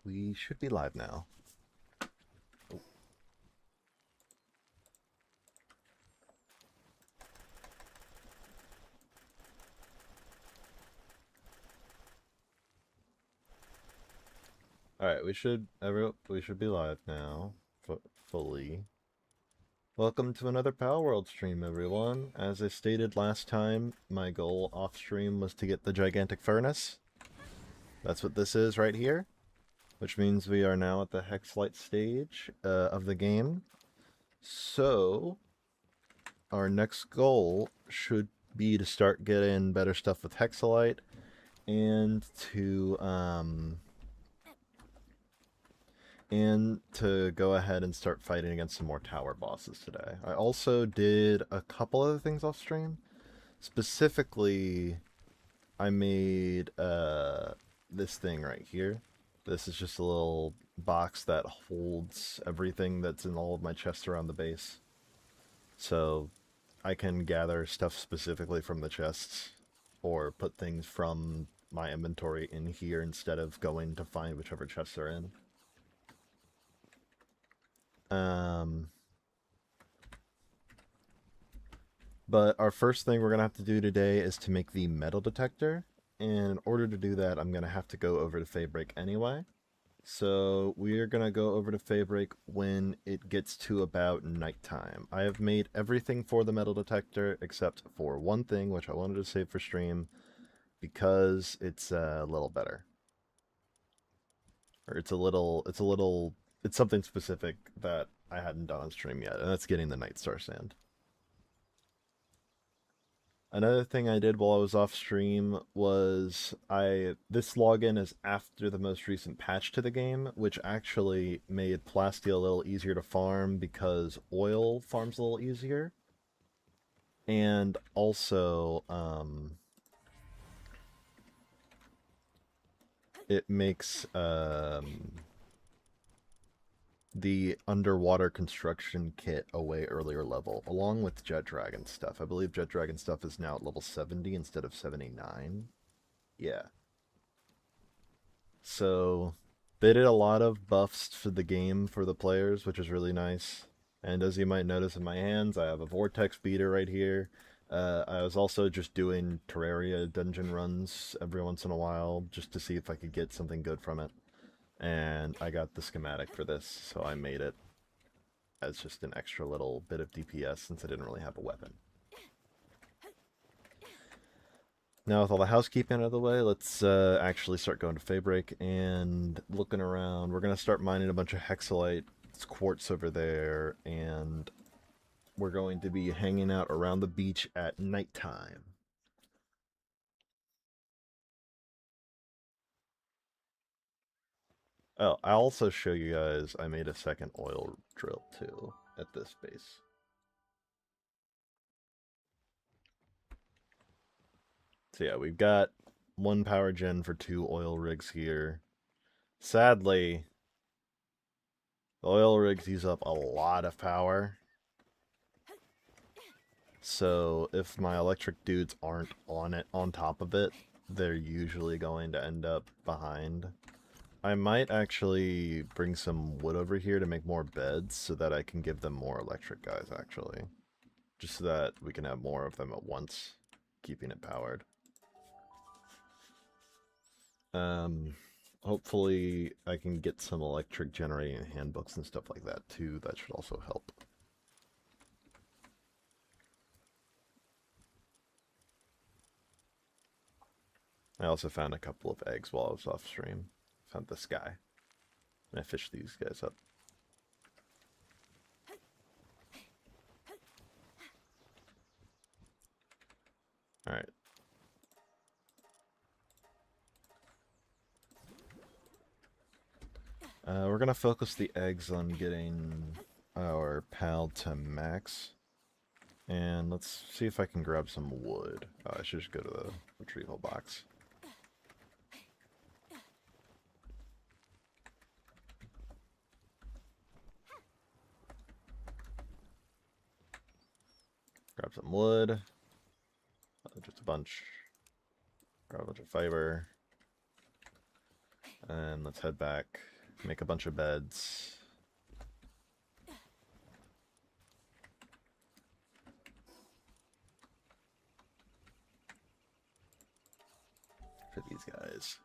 We should be live now. Oh. All right, we should be live now, fully. Welcome to another Palworld stream, everyone. As I stated last time, my goal off stream was to get the gigantic furnace. That's what this is right here, which means we are now at the Hexolite stage of the game. So, our next goal should be to start getting better stuff with Hexolite and to go ahead and start fighting against some more tower bosses today. I also did a couple other things off stream. Specifically, I made this thing right here. This is just a little box that holds everything that's in all of my chests around the base. So I can gather stuff specifically from the chests or put things from my inventory in here instead of going to find whichever chests are in. But our first thing we're going to have to do today is to make the metal detector. And in order to do that, I'm going to have to go over to Faybreak anyway. So we're going to go over to Faybreak when it gets to about nighttime. I have made everything for the metal detector except for one thing, which I wanted to save for stream because it's a little better. Or it's something specific that I hadn't done on stream yet, and that's getting the Night Star Sand. Another thing I did while I was off stream was this login is after the most recent patch to the game, which actually made Plasteel a little easier to farm because oil farms a little easier. And also, it makes the underwater construction kit a way earlier level, along with Jet Dragon stuff. I believe Jet Dragon stuff is now at level 70 instead of 79. Yeah. So they did a lot of buffs for the game for the players, which is really nice. And as you might notice in my hands, I have a Vortex Beater right here. I was also just doing Terraria dungeon runs every once in a while, just to see if I could get something good from it. And I got the schematic for this, so I made it as just an extra little bit of DPS since I didn't really have a weapon. Now with all the housekeeping out of the way, let's actually start going to Faybreak and looking around. We're going to start mining a bunch of Hexolite. It's quartz over there, and we're going to be hanging out around the beach at nighttime. Oh, I'll also show you guys I made a second oil drill too at this base. So yeah, we've got one power gen for 2 oil rigs here. Sadly, the oil rigs use up a lot of power. So if my electric dudes aren't on top of it, they're usually going to end up behind. I might actually bring some wood over here to make more beds so that I can give them more electric guys, actually. Just so that we can have more of them at once, keeping it powered. Hopefully I can get some electric generating handbooks and stuff like that too. That should also help. I also found a couple of eggs while I was off stream. Found this guy. And I fished these guys up. Alright. We're gonna focus the eggs on getting our pal to max. And let's see if I can grab some wood. Oh, I should just go to the retrieval box. Grab some wood. Just a bunch. Grab a bunch of fiber. And let's head back, make a bunch of beds. For these guys.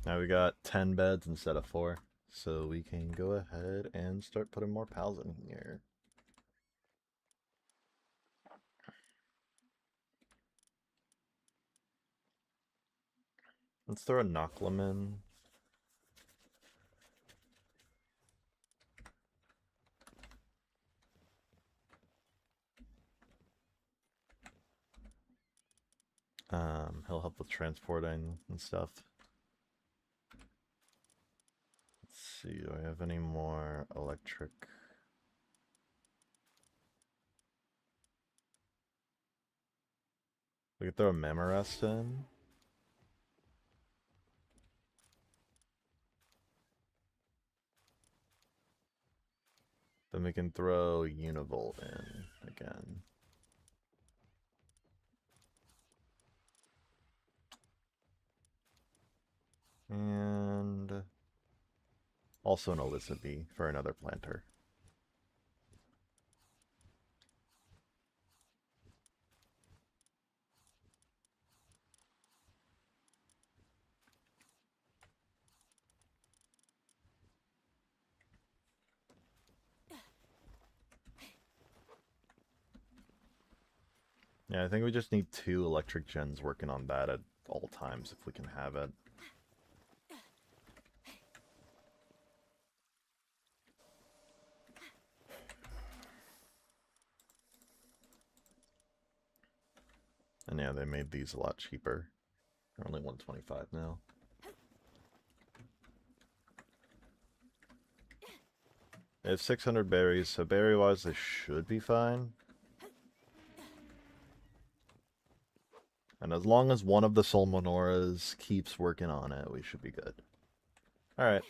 Now we got 10 beds instead of 4, so we can go ahead and start putting more pals in here. Let's throw a Knocklam in. He'll help with transporting and stuff. Let's see, do I have any more electric? We could throw a Mamarest in. Then we can throw Univolt in again. And also an Elisabeth for another planter. Yeah, I think we just need 2 electric gens working on that at all times if we can have it. And yeah, they made these a lot cheaper. They're only 125 now. They have 600 berries, so berry-wise they should be fine. And as long as one of the Soul Menoras keeps working on it, we should be good. Alright.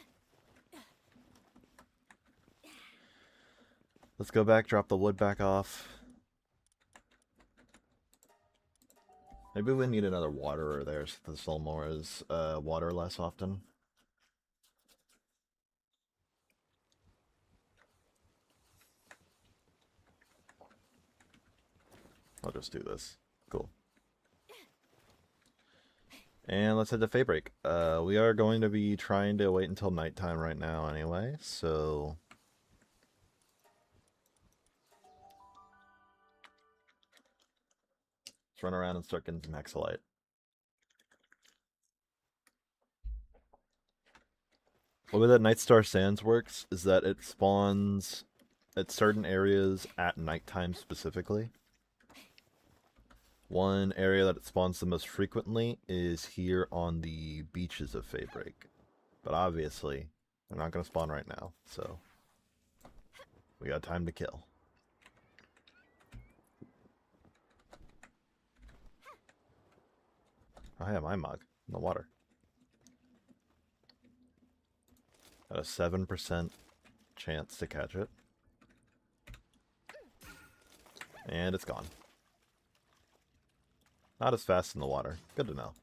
Let's go back, drop the wood back off. Maybe we need another waterer there so the Soul Menoras water less often. I'll just do this. Cool. And let's head to Faybreak. We are going to be trying to wait until nighttime right now anyway, so... let's run around and start getting some Hexolite. The way that Nightstar Sands works is that it spawns at certain areas at nighttime specifically. One area that it spawns the most frequently is here on the beaches of Faybreak. But obviously, they're not going to spawn right now, so we got time to kill. Oh yeah, my mug in the water. Got a 7% chance to catch it. And it's gone. Not as fast in the water. Good to know.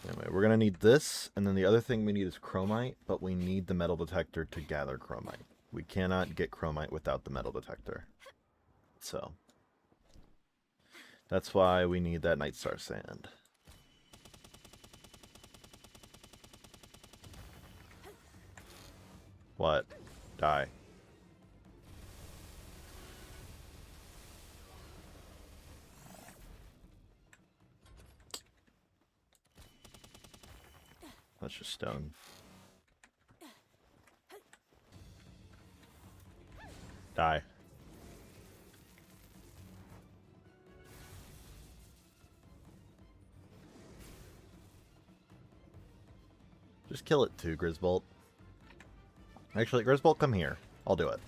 Anyway, we're going to need this, and then the other thing we need is chromite, but we need the metal detector to gather chromite. We cannot get chromite without the metal detector. So, that's why we need that Nightstar Sand. What? Die. That's just stone. Die. Just kill it too, Grisbolt. Actually, Grisbolt, come here. I'll do it.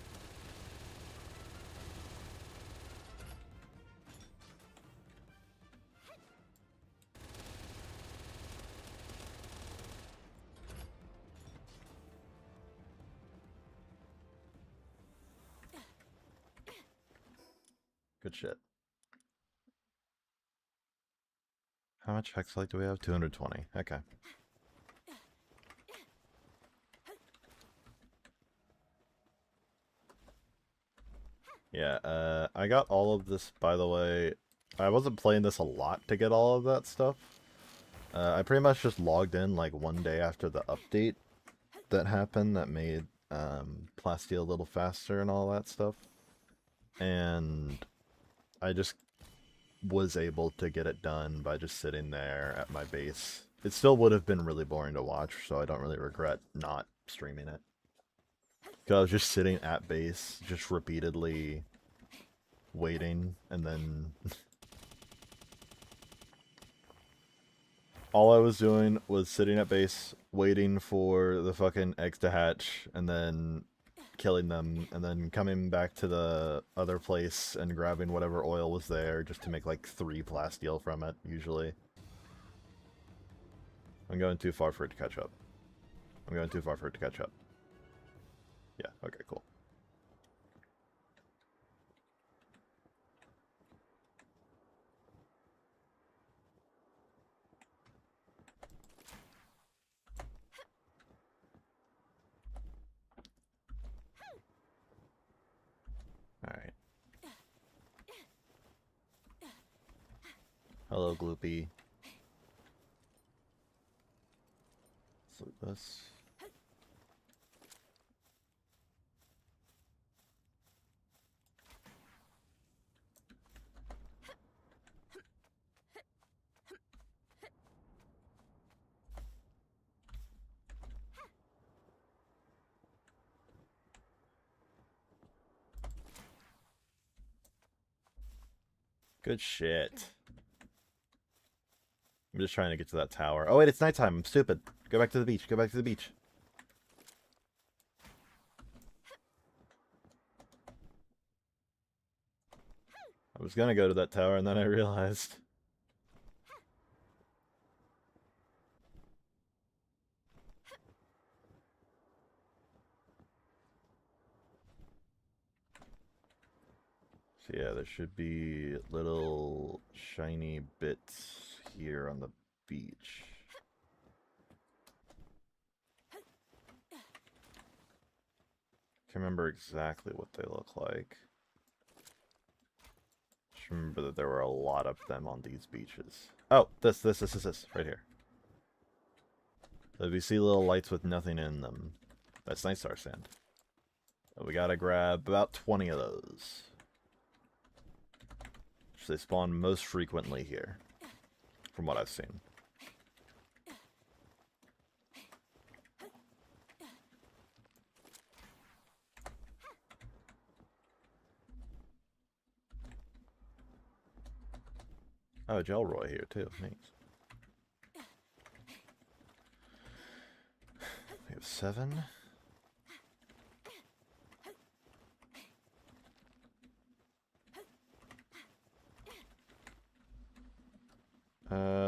Good shit. How much Hexolite do we have? 220. Okay. Yeah, I got all of this, by the way. I wasn't playing this a lot to get all of that stuff. I pretty much just logged in like one day after the update that happened that made Plasteel a little faster and all that stuff. And I just was able to get it done by just sitting there at my base. It still would have been really boring to watch, so I don't really regret not streaming it. Because I was just sitting at base, just repeatedly waiting, and then all I was doing was sitting at base, waiting for the fucking eggs to hatch, and then killing them, and then coming back to the other place and grabbing whatever oil was there just to make like 3 plasteel from it, usually. I'm going too far for it to catch up. I'm going too far for it to catch up. Yeah, okay, cool. Alright. Hello, Gloopy. So this. Good shit. I'm just trying to get to that tower. Oh wait, it's nighttime. I'm stupid. Go back to the beach. Go back to the beach. I was gonna go to that tower and then I realized. So yeah, there should be little shiny bits here on the beach. Can't remember exactly what they look like. Just remember that there were a lot of them on these beaches. Oh, this, right here. So if you see little lights with nothing in them, that's night star sand. So we gotta grab about 20 of those. They spawn most frequently here, from what I've seen. Oh, Gelroy here too. Thanks. We have 7.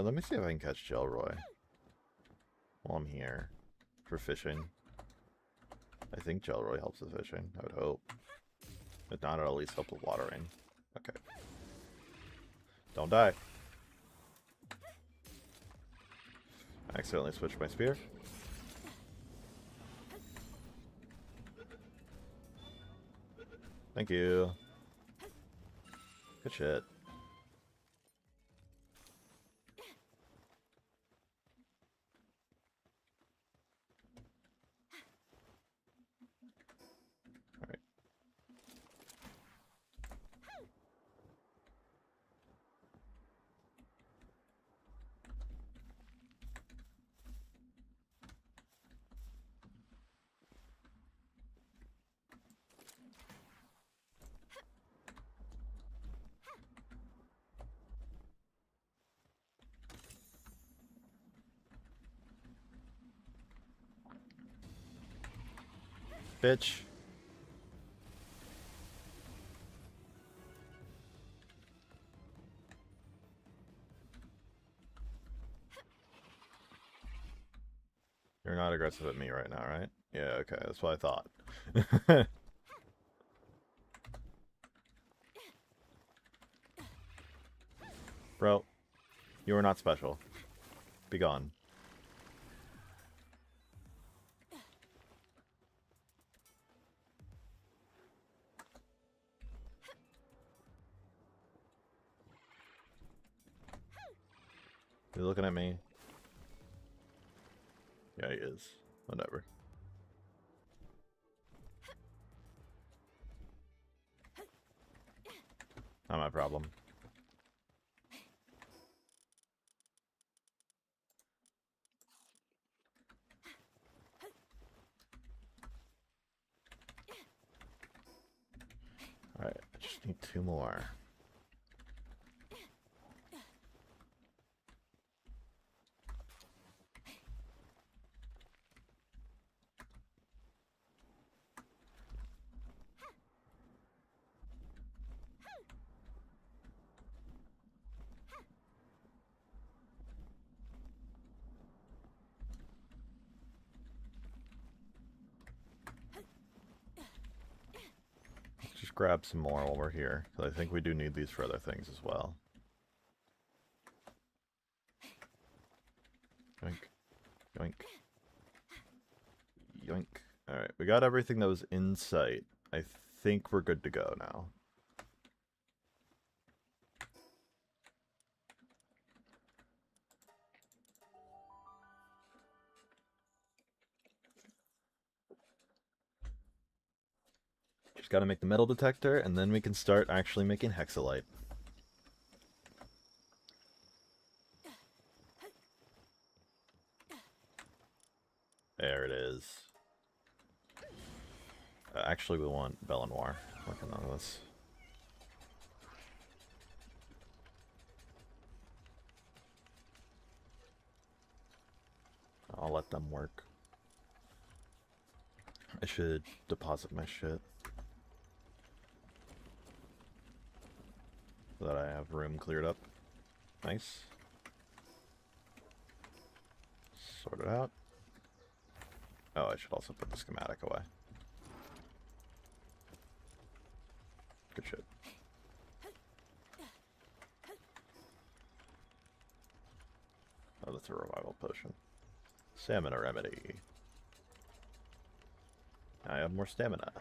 Let me see if I can catch Gelroy while I'm here for fishing. I think Gelroy helps with fishing, I would hope. If not, it'll at least help with watering. Okay. Don't die. I accidentally switched my spear. Thank you. Good shit. Alright. Bitch. You're not aggressive at me right now, right? Yeah, okay, that's what I thought. Bro, you are not special. Be gone. You looking at me? Yeah, he is. Whatever. Not my problem. Alright, I just need 2 more. Just grab some more while we're here, because I think we do need these for other things as well. Yoink. Yoink. Yoink. Alright, we got everything that was in sight. I think we're good to go now. Just gotta make the metal detector, and then we can start actually making Hexolite. There it is. Actually, we want Belenoir working on this. I'll let them work. I should deposit my shit. So that I have room cleared up. Nice. Sort it out. Oh, I should also put the schematic away. Good shit. Oh, that's a revival potion. Stamina remedy. I have more stamina.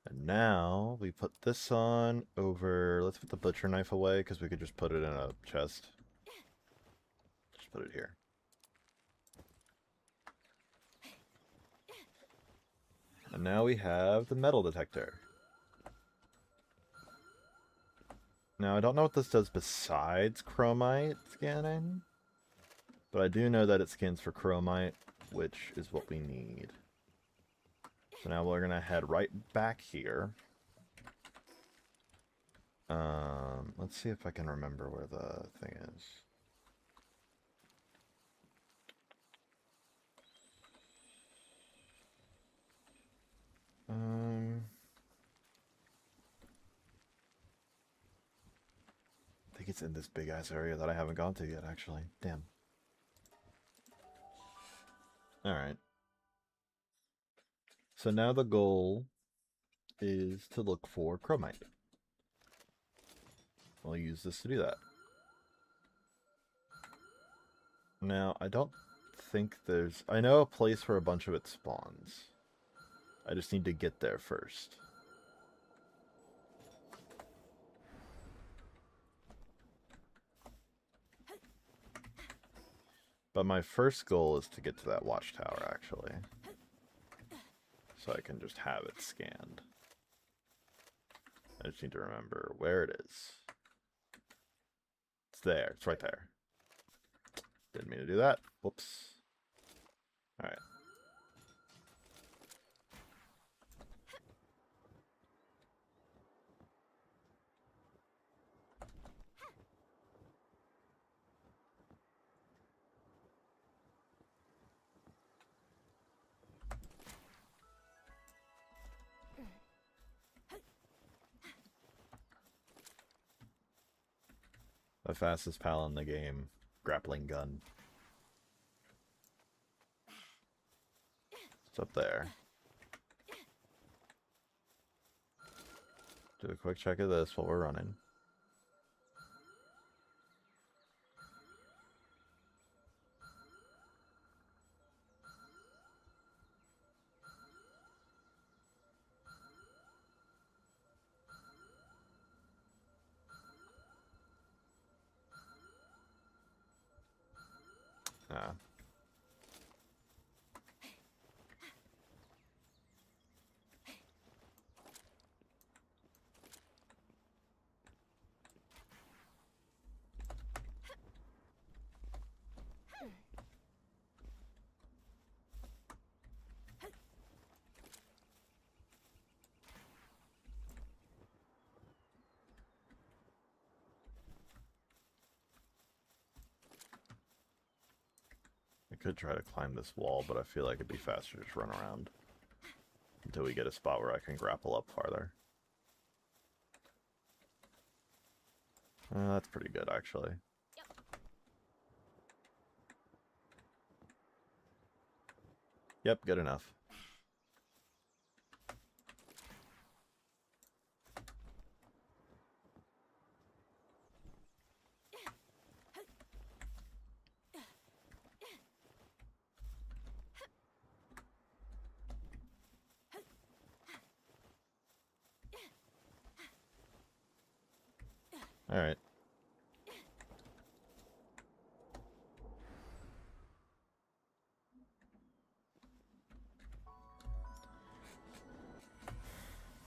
And now we put this on over... Let's put the butcher knife away, because we could just put it in a chest. Just put it here. And now we have the metal detector. Now, I don't know what this does besides chromite scanning, but I do know that it scans for chromite, which is what we need. So now we're going to head right back here. Let's see if I can remember where the thing is. I think it's in this big ass area that I haven't gone to yet, actually. Damn. Alright. So now the goal is to look for chromite. We'll use this to do that. Now, I don't think there's... I know a place where a bunch of it spawns. I just need to get there first. But my first goal is to get to that watchtower, actually. So I can just have it scanned. I just need to remember where it is. It's there. It's right there. Didn't mean to do that. Whoops. Alright. The fastest pal in the game. Grappling gun. It's up there. Do a quick check of this while we're running. Ah. I could try to climb this wall, but I feel like it'd be faster to just run around until we get a spot where I can grapple up farther. That's pretty good, actually. Yep, good enough. Alright.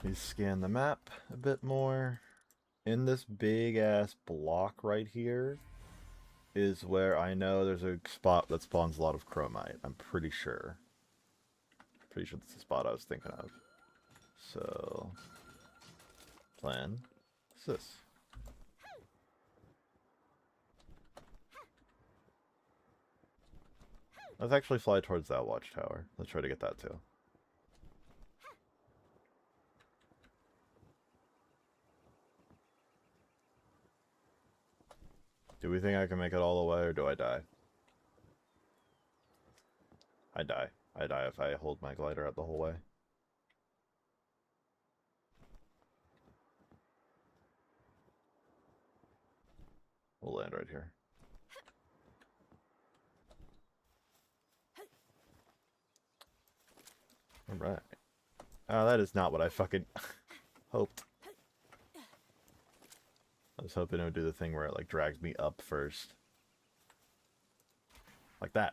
Please scan the map a bit more. In this big ass block right here is where I know there's a spot that spawns a lot of chromite. I'm pretty sure. Pretty sure that's the spot I was thinking of. So, plan. What's this? Let's actually fly towards that watchtower. Let's try to get that too. Do we think I can make it all the way, or do I die? I die. I die if I hold my glider out the whole way. We'll land right here. Alright. That is not what I fucking hoped. I was hoping it would do the thing where it like drags me up first. Like that.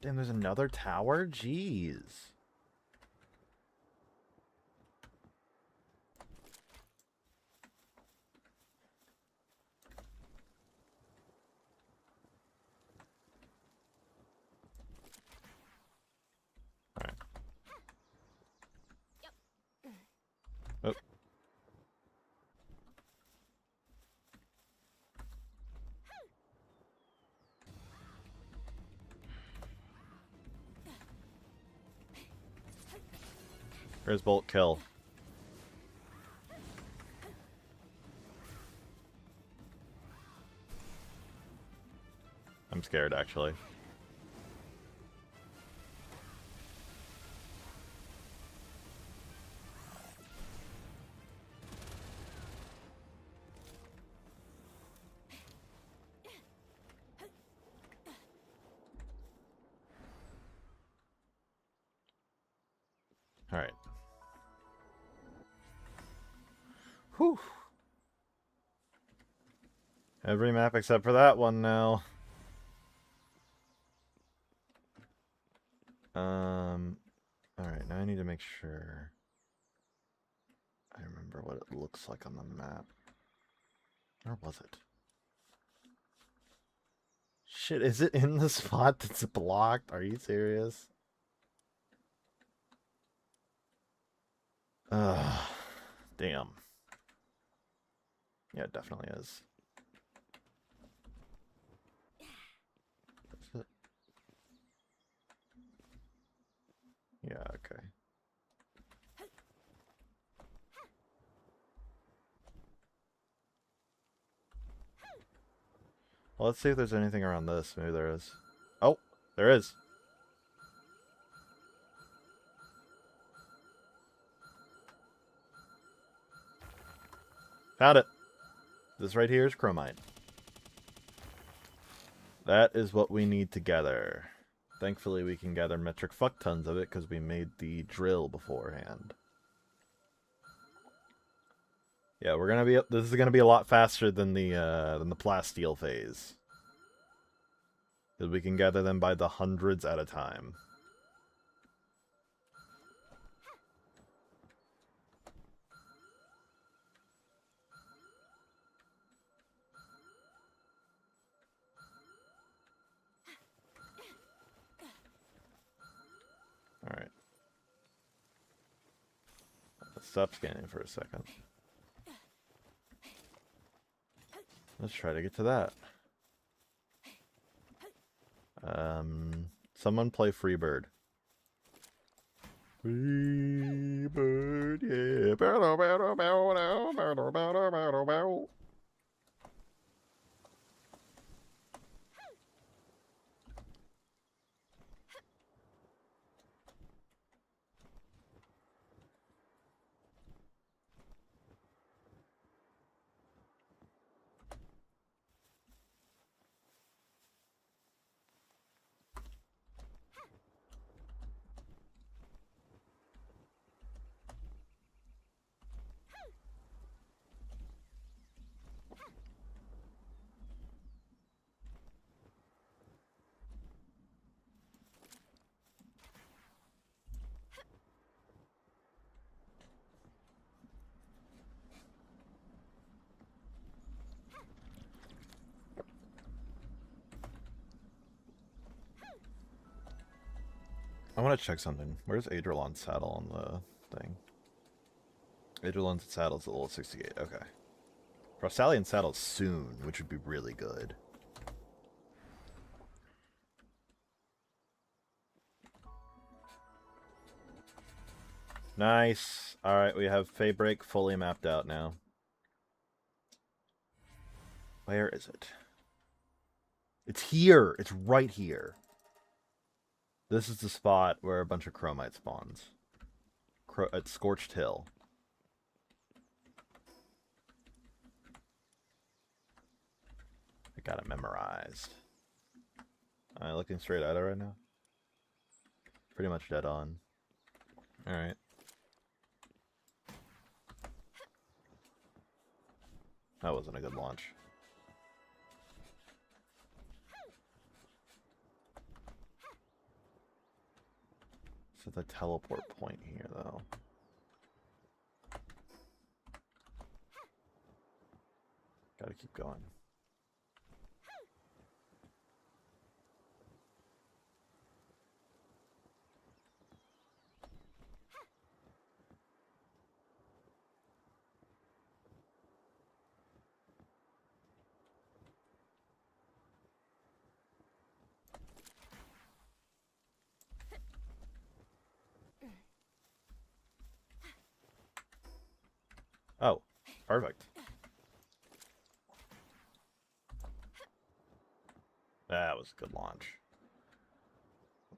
Damn, there's another tower? Jeez. Alright. Oh. Here's Bolt Kill. I'm scared, actually. Whew. Every map except for that one now. Alright, now I need to make sure I remember what it looks like on the map. Where was it? Shit, is it in the spot that's blocked? Are you serious? Damn. Yeah, it definitely is. Is it? Yeah, okay. Well, let's see if there's anything around this. Maybe there is. Oh, there is. Found it. This right here is chromite. That is what we need to gather. Thankfully, we can gather metric fuck tons of it because we made the drill beforehand. Yeah, we're gonna be. This is gonna be a lot faster than the plasteel phase, because we can gather them by the hundreds at a time. All right. Let's stop scanning for a second. Let's try to get to that. Someone play Freebird. Freebird, yeah. I want to check something. Where's Adrelon's saddle on the thing? Adrelon's saddle's at level 68. Okay. Prostalian saddle soon, which would be really good. Nice. Alright, we have Faybreak fully mapped out now. Where is it? It's here! It's right here. This is the spot where a bunch of chromite spawns. At Scorched Hill. I got it memorized. Am I looking straight at it right now? Pretty much dead on. Alright. That wasn't a good launch. So the teleport point here, though. Gotta keep going. Oh, perfect. That was a good launch.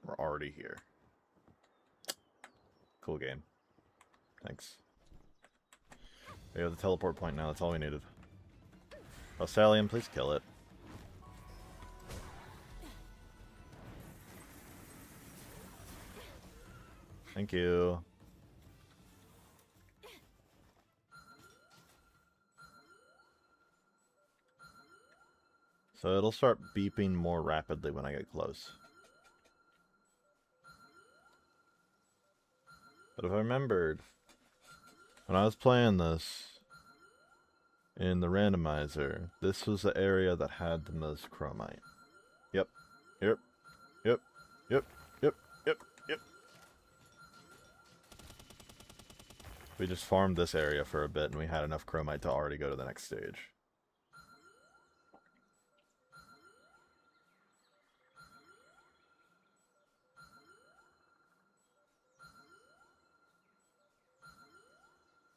We're already here. Cool game. Thanks. We have the teleport point now, that's all we needed. Rosalian, please kill it. Thank you. So it'll start beeping more rapidly when I get close. But if I remembered, when I was playing this in the randomizer, this was the area that had the most chromite. Yep. Yep. Yep. Yep. Yep. Yep. Yep. We just farmed this area for a bit and we had enough chromite to already go to the next stage.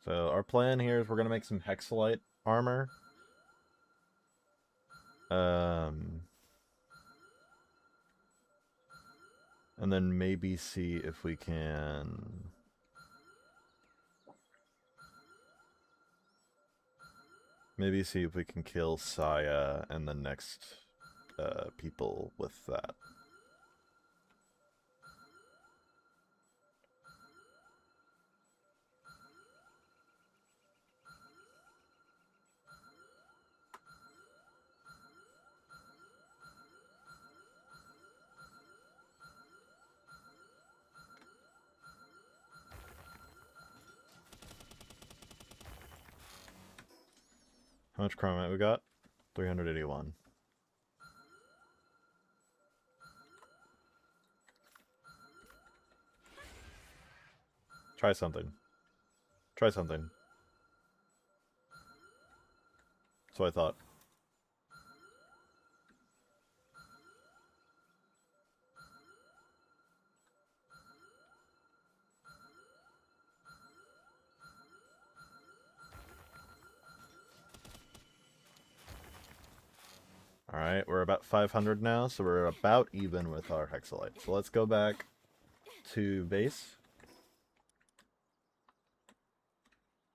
So our plan here is we're going to make some Hexolite armor. And then maybe see if we can... Maybe see if we can kill Saya and the next people with that. How much chromite we got? 381. Try something. Try something. So I thought. Alright, we're about 500 now, so we're about even with our Hexolite. So let's go back to base.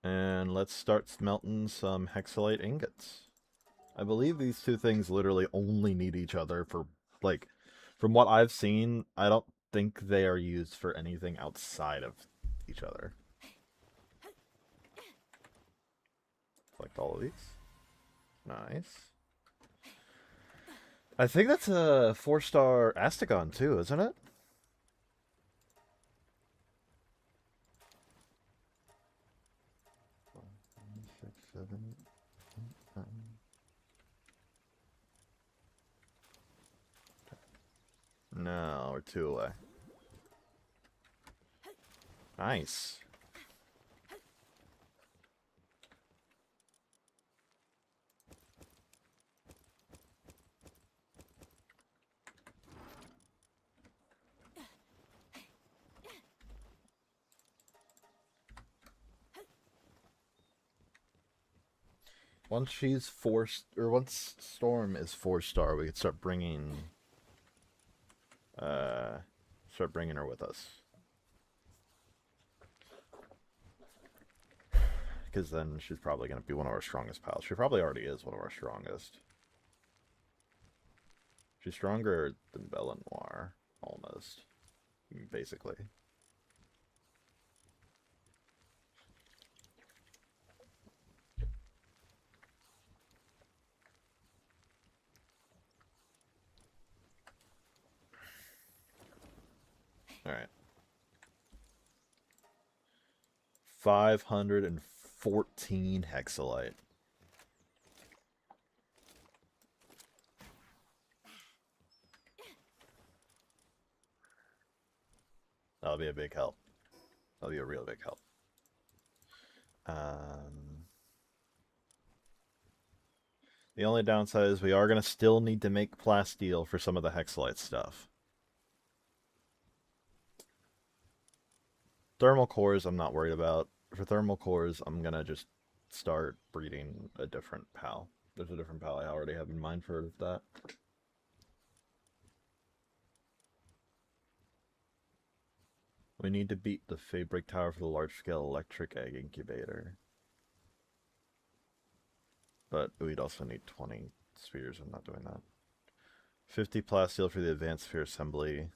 And let's start smelting some Hexolite ingots. I believe these two things literally only need each other for, like, from what I've seen, I don't think they are used for anything outside of each other. Collect all of these. Nice. I think that's a 4-star Astagon too, isn't it? Six, seven, eight, nine. No, we're 2 away. Nice. Once she's once Storm is 4-star, we could start bringing her with us. Because then she's probably going to be one of our strongest pals. She probably already is one of our strongest. She's stronger than Bella Noir, almost. Basically. Alright. 514 Hexolite. That'll be a big help. That'll be a real big help. The only downside is we are going to still need to make plasteel for some of the Hexolite stuff. Thermal cores I'm not worried about. For thermal cores, I'm going to just start breeding a different pal. There's a different pal I already have in mind for that. We need to beat the Fabric Tower for the large-scale electric egg incubator. But we'd also need 20 spheres. I'm not doing that. 50 plasteel for the advanced sphere assembly.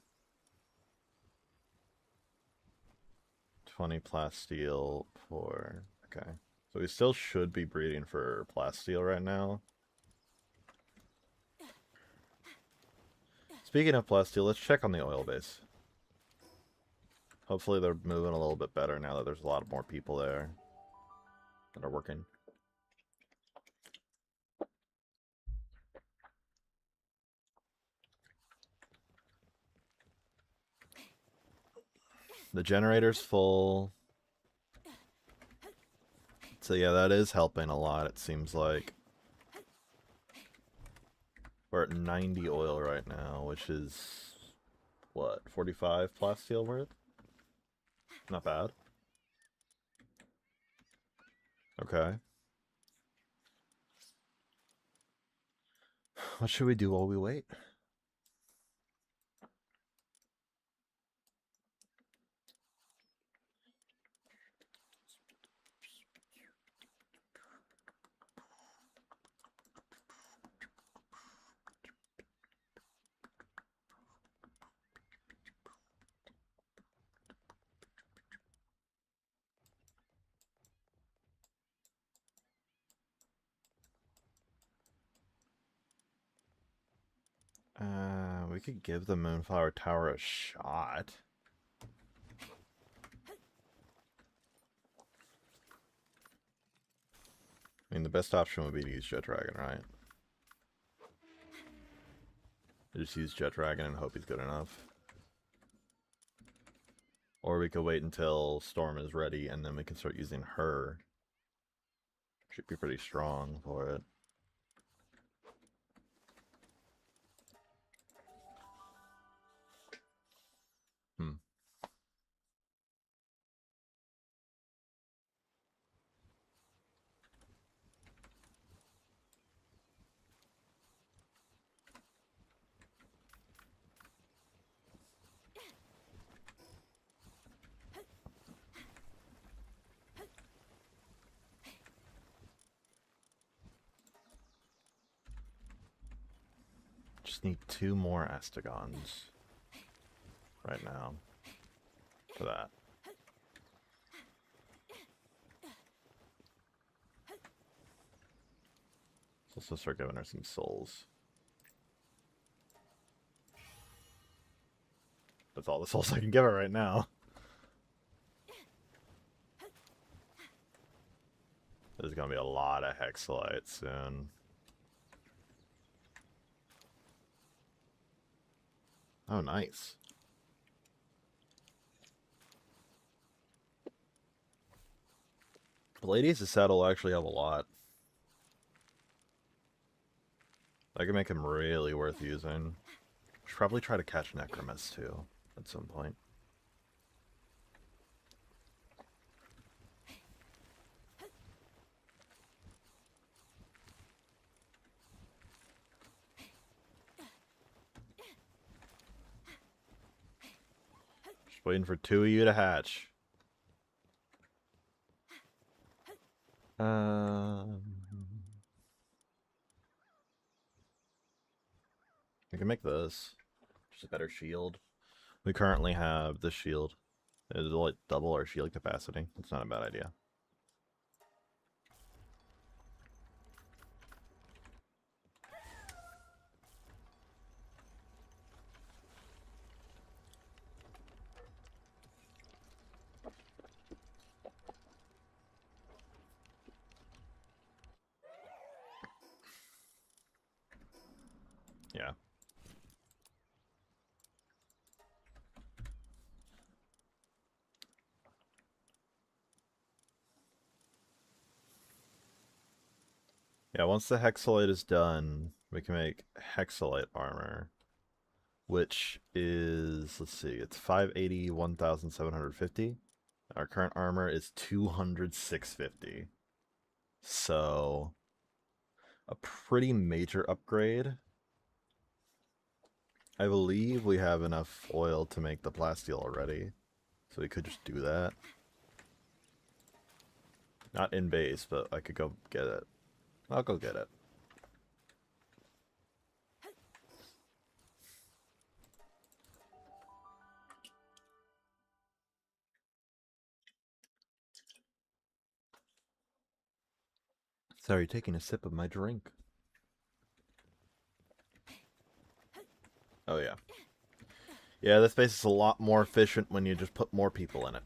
20 plasteel for... Okay. So we still should be breeding for plasteel right now. Speaking of plasteel, let's check on the oil base. Hopefully they're moving a little bit better now that there's a lot more people there that are working. The generator's full. So yeah, that is helping a lot, it seems like. We're at 90 oil right now, which is, what, 45 plasteel worth? Not bad. Okay. What should we do while we wait? We could give the Moonflower Tower a shot. I mean, the best option would be to use Jet Dragon, right? Just use Jet Dragon and hope he's good enough. Or we could wait until Storm is ready and then we can start using her. Should be pretty strong for it. Just need 2 more Astegons right now for that. Let's also start giving her some souls. That's all the souls I can give her right now. There's gonna be a lot of Hexolite soon. Oh, nice. Ladies of Saddle will actually have a lot. I can make him really worth using. Should probably try to catch Necromus too at some point. Just waiting for 2 of you to hatch. We can make this. Just a better shield. We currently have this shield. It'll like double our shield capacity. It's not a bad idea. Yeah. Yeah, once the Hexolite is done, we can make Hexolite armor, which is, let's see, it's 580, 1,750. Our current armor is 200, 650. So, a pretty major upgrade. I believe we have enough oil to make the plasteel already, so we could just do that. Not in base, but I could go get it. I'll go get it. Sorry, taking a sip of my drink. Oh yeah. Yeah, this base is a lot more efficient when you just put more people in it.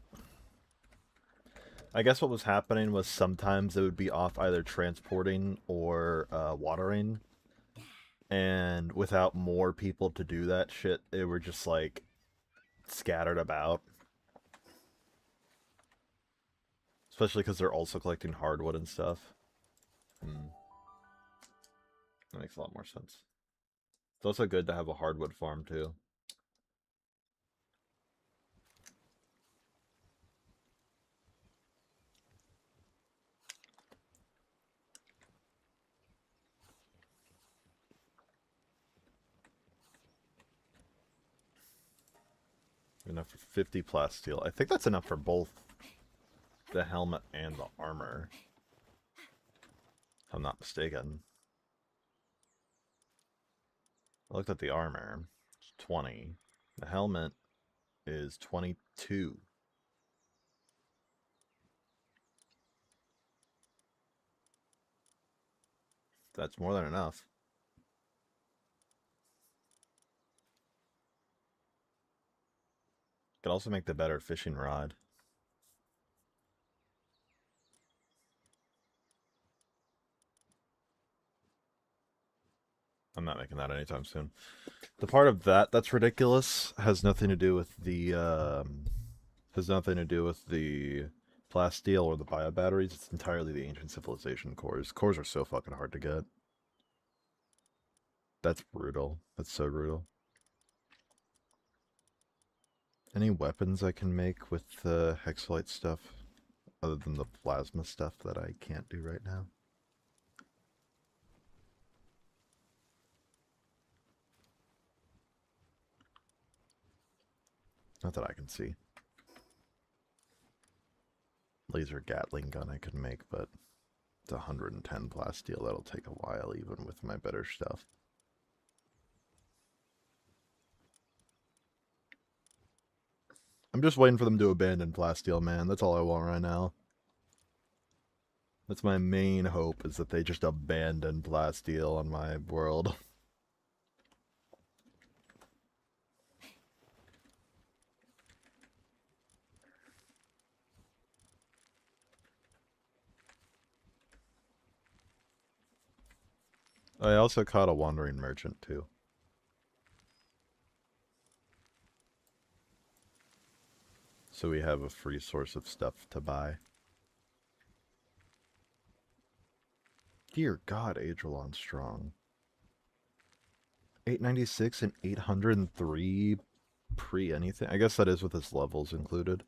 I guess what was happening was sometimes it would be off either transporting or watering. And without more people to do that shit, they were just like scattered about. Especially because they're also collecting hardwood and stuff. That makes a lot more sense. It's also good to have a hardwood farm too. Enough for 50 plasteel. I think that's enough for both the helmet and the armor. If I'm not mistaken. I looked at the armor. It's 20. The helmet is 22. That's more than enough. Could also make the better fishing rod. I'm not making that anytime soon. The part of that that's ridiculous has nothing to do with the plasteel or the bio batteries. It's entirely the ancient civilization cores. Cores are so fucking hard to get. That's brutal. That's so brutal. Any weapons I can make with the Hexolite stuff, other than the plasma stuff that I can't do right now? Not that I can see. Laser Gatling gun I could make, but it's 110 plasteel. That'll take a while, even with my better stuff. I'm just waiting for them to abandon plasteel, man. That's all I want right now. That's my main hope, is that they just abandon plasteel on my world. I also caught a wandering merchant, too. So we have a free source of stuff to buy. Dear God, Adrelon Strong. 896 and 803 pre-anything? I guess that is with his levels included.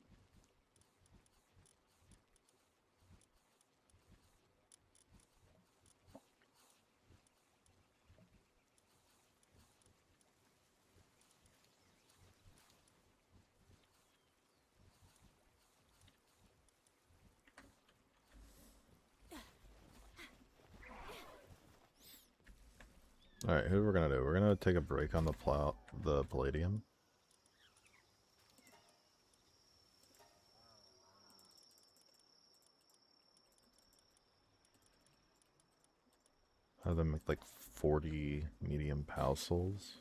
Alright, who we're gonna do? We're gonna take a break on the palladium. Have them make like 40 medium PAL souls.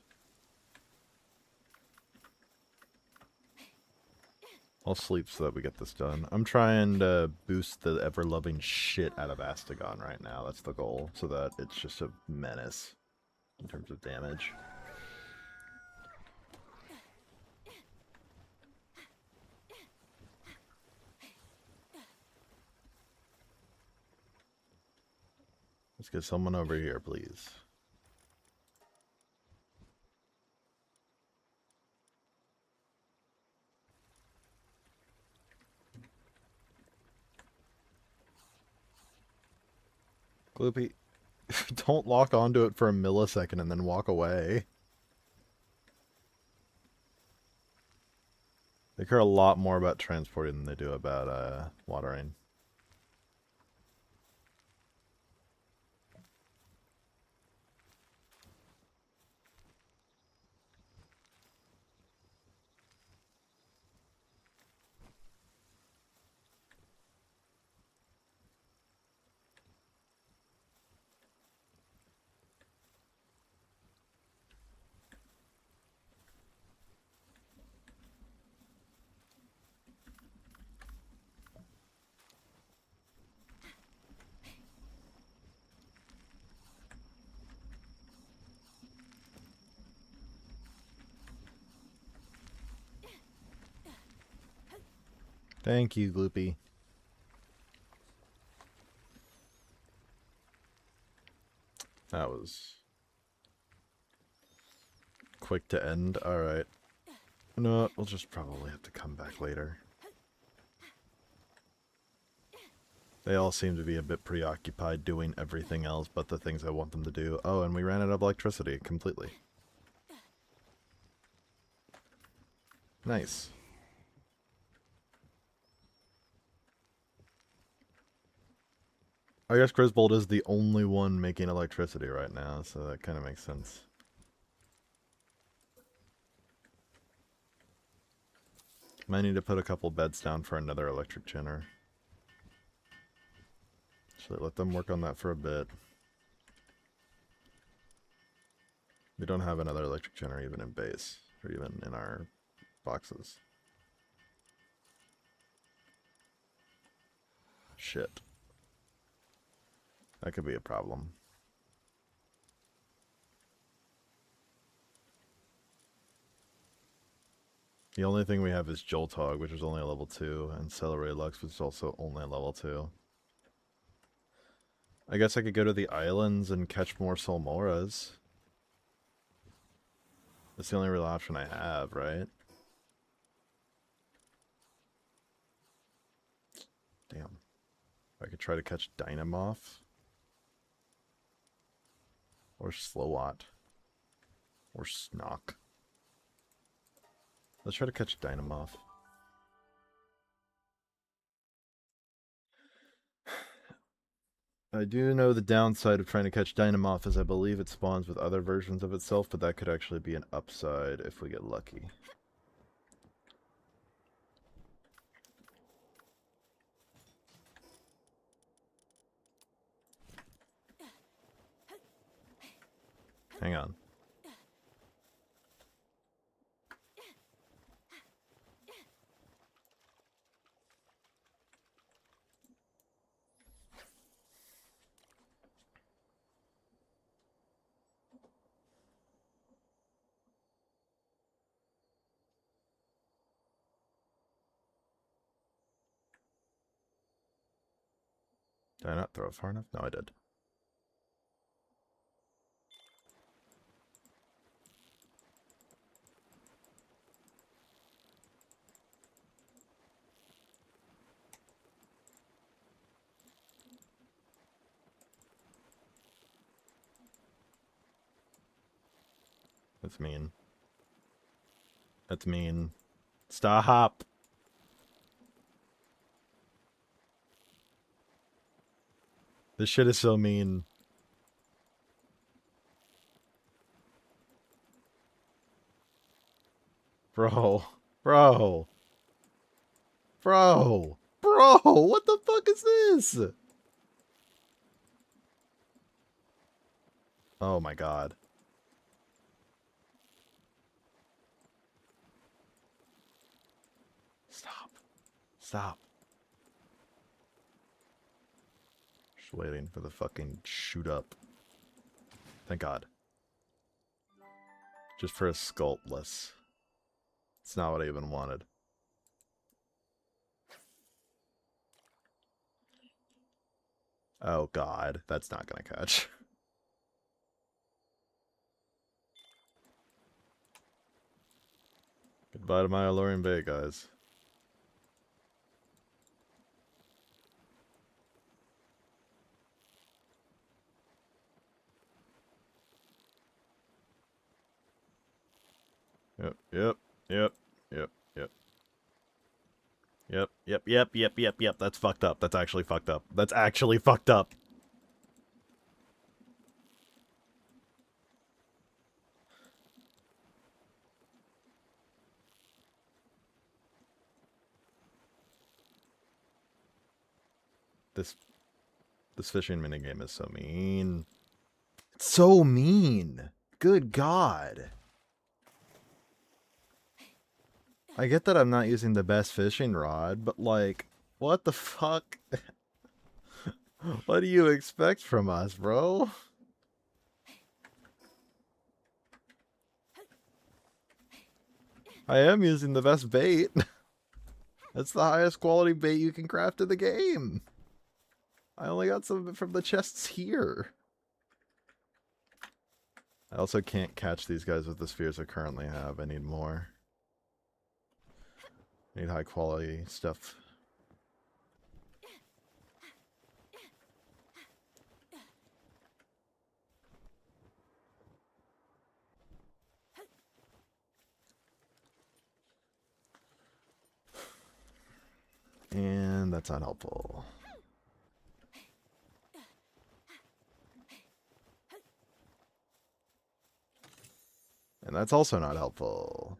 I'll sleep so that we get this done. I'm trying to boost the ever-loving shit out of Astagon right now. That's the goal, so that it's just a menace in terms of damage. Let's get someone over here, please. Gloopy, don't lock onto it for a millisecond and then walk away. They care a lot more about transporting than they do about watering. Thank you, Gloopy. That was quick to end. Alright. No, we'll just probably have to come back later. They all seem to be a bit preoccupied doing everything else but the things I want them to do. Oh, and we ran out of electricity completely. Nice. I guess Grisbold is the only one making electricity right now, so that kind of makes sense. Might need to put a couple beds down for another electric generator. Should let them work on that for a bit. We don't have another electric generator even in base, or even in our boxes. Shit. That could be a problem. The only thing we have is Joltog, which is only a level 2, and Celery Lux, which is also only a level 2. I guess I could go to the islands and catch more Salmoras. That's the only real option I have, right? Damn. I could try to catch Dynamoth. Or Slowot. Or Snock. Let's try to catch Dynamoth. I do know the downside of trying to catch Dynamoth is I believe it spawns with other versions of itself, but that could actually be an upside if we get lucky. Hang on. Did I not throw it far enough? No, I did. That's mean. That's mean. Stop! This shit is so mean. Bro. Bro. Bro. Bro! What the fuck is this? Oh my god. Stop. Stop. Just waiting for the fucking shoot up. Thank god. Just for a sculptless. It's not what I even wanted. Oh god, that's not gonna catch. Goodbye to my alluring bait, guys. Yep, yep, yep, yep, yep. Yep, yep, yep, yep, yep, yep. That's fucked up. That's actually fucked up. That's actually fucked up. This fishing minigame is so mean. It's so mean. Good god. I get that I'm not using the best fishing rod, but like, what the fuck? What do you expect from us, bro? I am using the best bait. That's the highest quality bait you can craft in the game. I only got some of it from the chests here. I also can't catch these guys with the spheres I currently have. I need more. I need high quality stuff. And that's unhelpful. And that's also not helpful.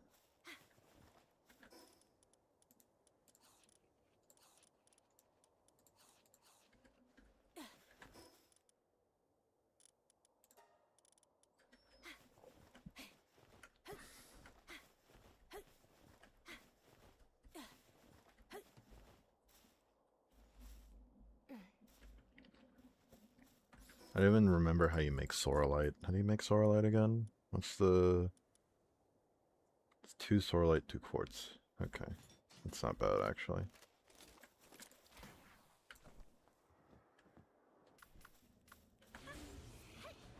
I don't even remember how you make Sorolite. How do you make Sorolite again? What's the... It's 2 Sorolite, 2 quartz. Okay. That's not bad, actually.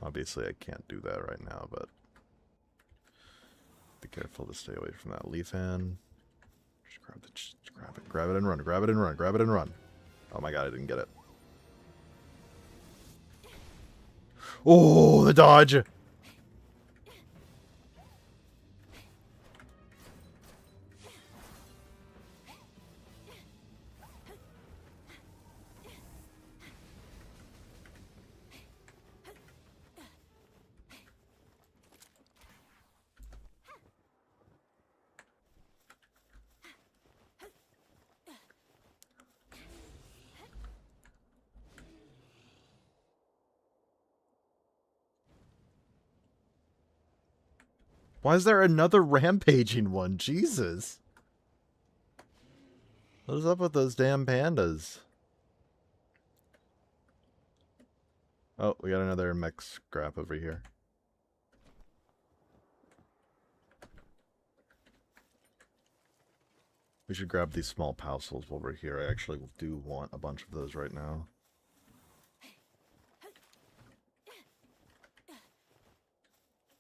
Obviously, I can't do that right now, but... Be careful to stay away from that leaf hand. Just grab it. Grab it and run. Grab it and run. Grab it and run. Oh my god, I didn't get it. Oh, the dodge! Why is there another rampaging one? Jesus. What is up with those damn pandas? Oh, we got another mech scrap over here. We should grab these small parcels while we're here. I actually do want a bunch of those right now.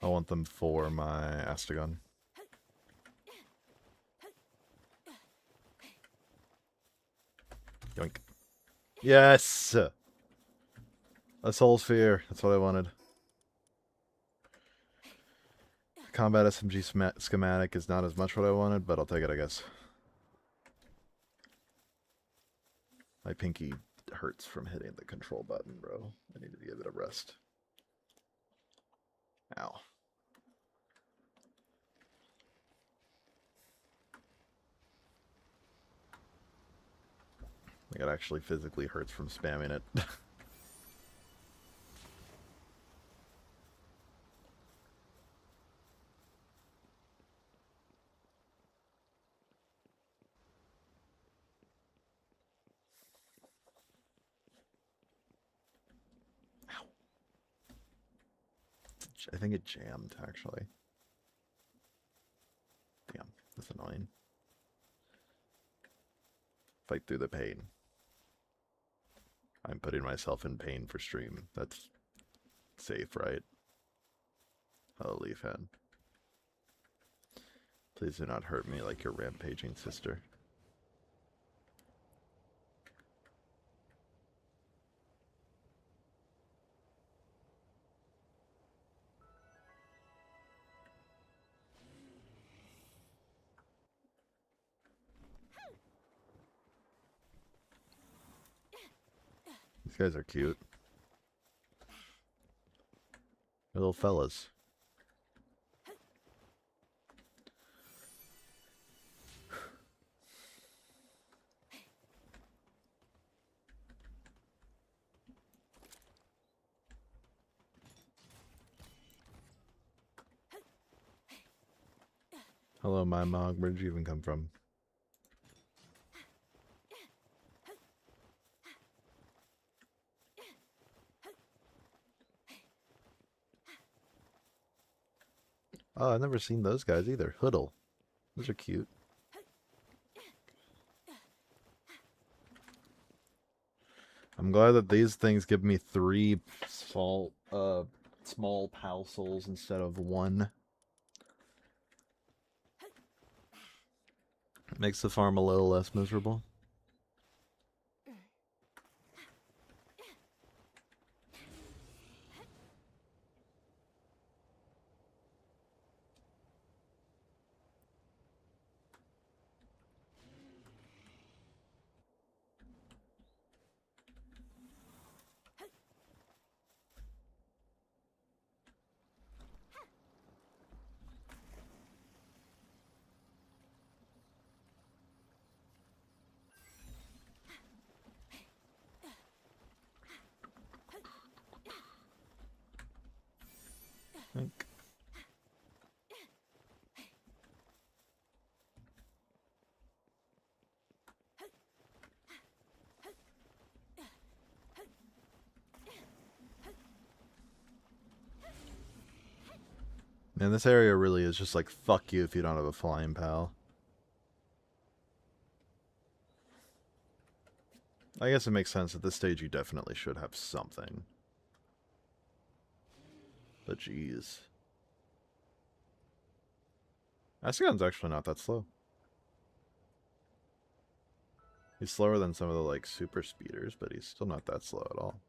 I want them for my Astagon. Yoink. Yes! A soul sphere. That's what I wanted. Combat SMG schematic is not as much what I wanted, but I'll take it, I guess. My pinky hurts from hitting the control button, bro. I need to give it a rest. Ow. Like, it actually physically hurts from spamming it. Ow. I think it jammed, actually. Damn, that's annoying. Fight through the pain. I'm putting myself in pain for stream. That's safe, right? Oh, leaf head. Please do not hurt me like your rampaging sister. These guys are cute. They're little fellas. Hello, my mog. Where did you even come from? Oh, I've never seen those guys either. Hoodle. Those are cute. I'm glad that these things give me 3 small pal souls instead of 1. Makes the farm a little less miserable. Think. Man, this area really is just like, fuck you if you don't have a flying pal. I guess it makes sense at this stage you definitely should have something. But jeez. Ascigon's actually not that slow. He's slower than some of the, like, super speeders, but he's still not that slow at all.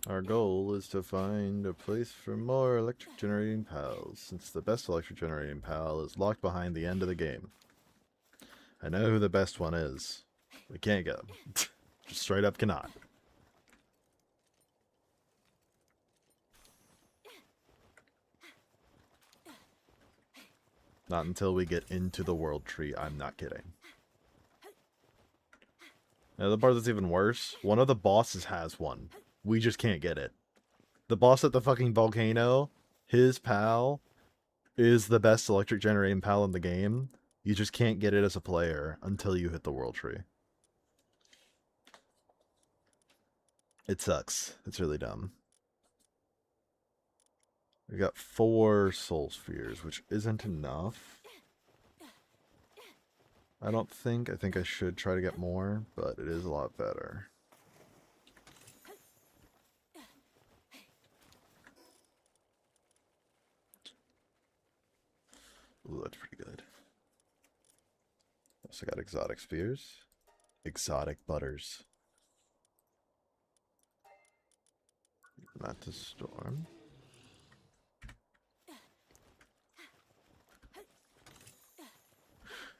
Our goal is to find a place for more electric generating pals, since the best electric generating pal is locked behind the end of the game. I know who the best one is. We can't get him. Just straight up cannot. Not until we get into the world tree, I'm not kidding. Now, the part that's even worse, one of the bosses has one. We just can't get it. The boss at the fucking volcano, his pal is the best electric generating pal in the game. You just can't get it as a player until you hit the world tree. It sucks. It's really dumb. We got 4 soul spheres, which isn't enough. I don't think. I think I should try to get more, but it is a lot better. Ooh, that's pretty good. Also got exotic spears. Exotic butters. Not to storm.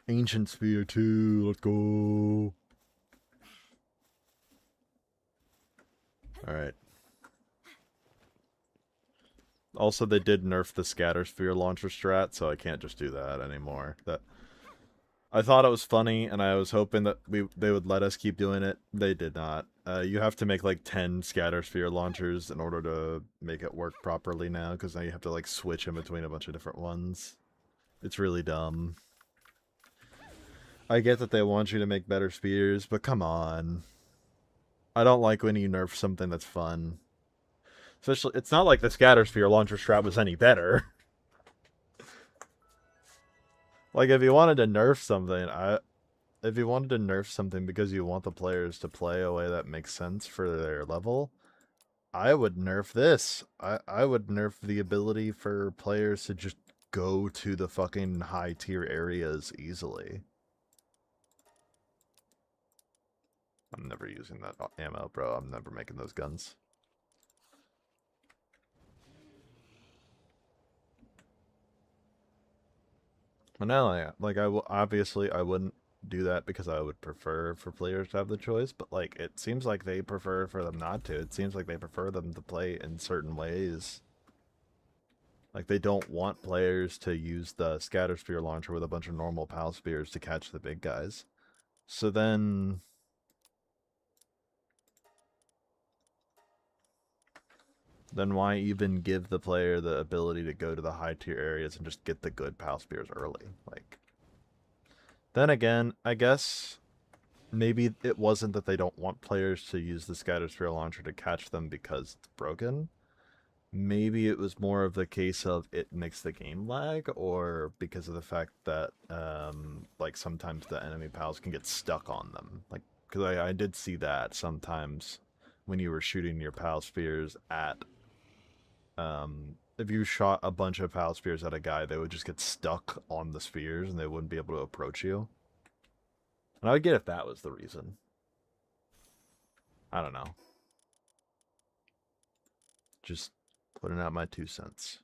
Ancient spear too. Let's go. Alright. Also, they did nerf the scatter sphere launcher strat, so I can't just do that anymore. I thought it was funny, and I was hoping that they would let us keep doing it. They did not. You have to make like 10 scatter sphere launchers in order to make it work properly now, because now you have to like switch in between a bunch of different ones. It's really dumb. I get that they want you to make better spears, but come on. I don't like when you nerf something that's fun. Especially, it's not like the scatter sphere launcher strat was any better. Like, if you wanted to nerf something because you want the players to play a way that makes sense for their level, I would nerf this. I would nerf the ability for players to just go to the fucking high tier areas easily. I'm never using that ammo, bro. I'm never making those guns. Well, now, like, obviously I wouldn't do that because I would prefer for players to have the choice, but like, it seems like they prefer for them not to. It seems like they prefer them to play in certain ways. Like, they don't want players to use the scatter spear launcher with a bunch of normal pal spears to catch the big guys. So then why even give the player the ability to go to the high tier areas and just get the good pal spears early? Like, then again, I guess maybe it wasn't that they don't want players to use the Scatter Sphere launcher to catch them because it's broken. Maybe it was more of the case of it makes the game lag, or because of the fact that, like, sometimes the enemy pals can get stuck on them. Like, because I did see that sometimes when you were shooting your pal spheres at, if you shot a bunch of pal spheres at a guy, they would just get stuck on the spheres and they wouldn't be able to approach you. And I would get if that was the reason. I don't know. Just putting out my 2 cents.